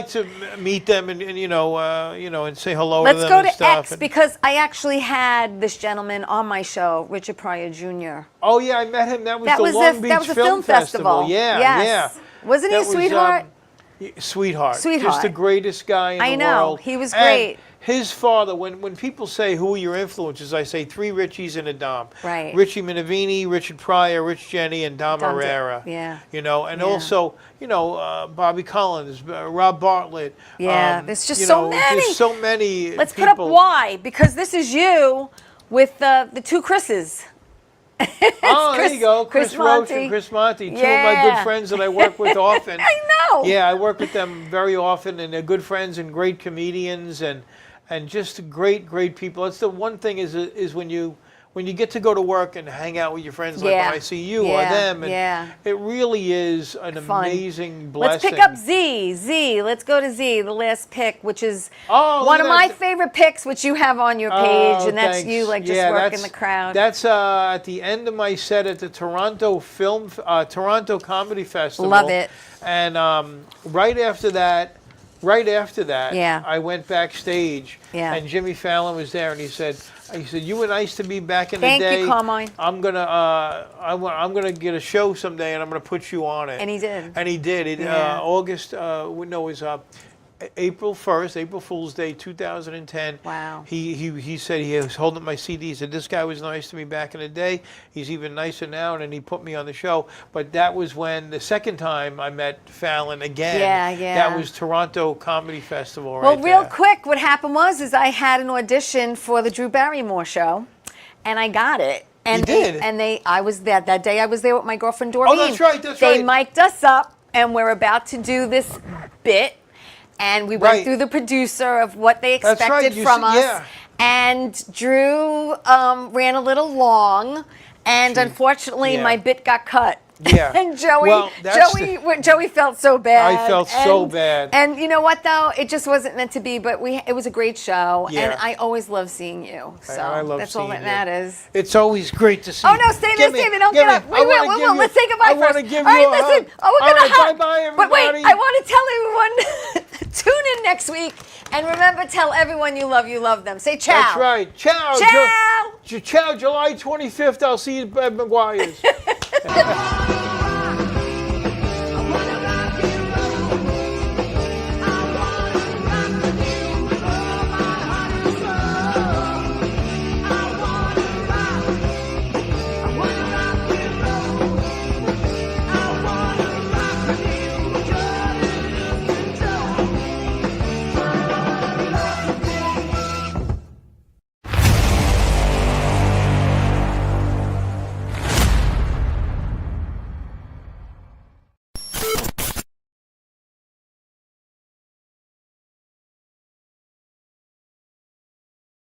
to meet them and you know and say hello Let's to them go and to stuff. X and- because I actually had this gentleman on my show, Richard Pryor Jr. Oh yeah, I met him. That was That the was Long a Beach film festival. Yeah, Yes. yeah. Wasn't he a That was, sweetheart? Sweetheart. Sweetheart. Just the greatest guy in the know. world. He was And great. his father, when people say who are your influences, I say 3 Richies and a Dom. Right. Richie Minervini, Richard Pryor, Rich Jenny, and Dom Dom Herrera. yeah. You know, and Yeah. also, Bobby Collins, Rob Bartlett. Yeah, there's just so many. There's so many Let's put up people. why, because this is you with the 2 Chris's. Oh, Chris- there you go. Chris Roach Monty. and Chris Monty, 2 of my Yeah. good friends that I work with often. I know. Yeah, I work with them very often, and they're good friends and great comedians, and just great people. That's the one thing is when you get to go to work and hang out with your friends, like Yeah. when I see you or Yeah. them, and Yeah. it really is an Fun. amazing Let's blessing. pick up Z. Let's go to Z, the last pick, which is Oh, one look of at my that. favorite picks, which you have on your page, Oh, and that's thanks. you, like, just Yeah, working the crowd. That's at the end of my set at the Toronto Comedy Festival. Love it. And right after that, Yeah. I went backstage, Yeah. and Jimmy Fallon was there, and he said, "You were nice to me back in Thank the day. you, Carmine. I'm gonna get a show someday, and I'm gonna put you on it." And he did. And he did. Yeah. It was April 1st, April Fool's Day, 2010. Wow. He said he was holding up my CD. He said, "This guy was nice to me back in the day. He's even nicer now," and he put me on the show. But that was when the second time I met Fallon again. Yeah. That was Toronto Comedy Festival. Well, right real there. quick, what happened was I had an audition for the Drew Barrymore show, and I got it. And You did? I was there that day. I was there with my girlfriend Doreen. Oh, that's right, They right. mic'd us up, and we're about to do this bit, and we went Right. through the producer of what they That's right, expected you from said- us. yeah. And Drew ran a little long, and unfortunately, yeah. my bit got cut. Yeah. And Joey, Well, that's Joey felt so bad. I felt so bad. And you know what though? It just wasn't meant to be. But it was a great show, and Yeah. I always love seeing you. So I love that's all seeing that you. matters. It's always great to see Oh you. no, stay there, Give me- Stevie. Don't give get up. me- I We wanna will. give you- Let's say goodbye I first. wanna give All right, you a listen. hug. Oh, we're All gonna right, hug. bye-bye, But wait, everybody. I want to tell everyone. Tune in next week, and remember, tell everyone you love them. Say ciao. That's right. Ciao. Ciao. Ciao. July 25th. I'll see you at McGuire's.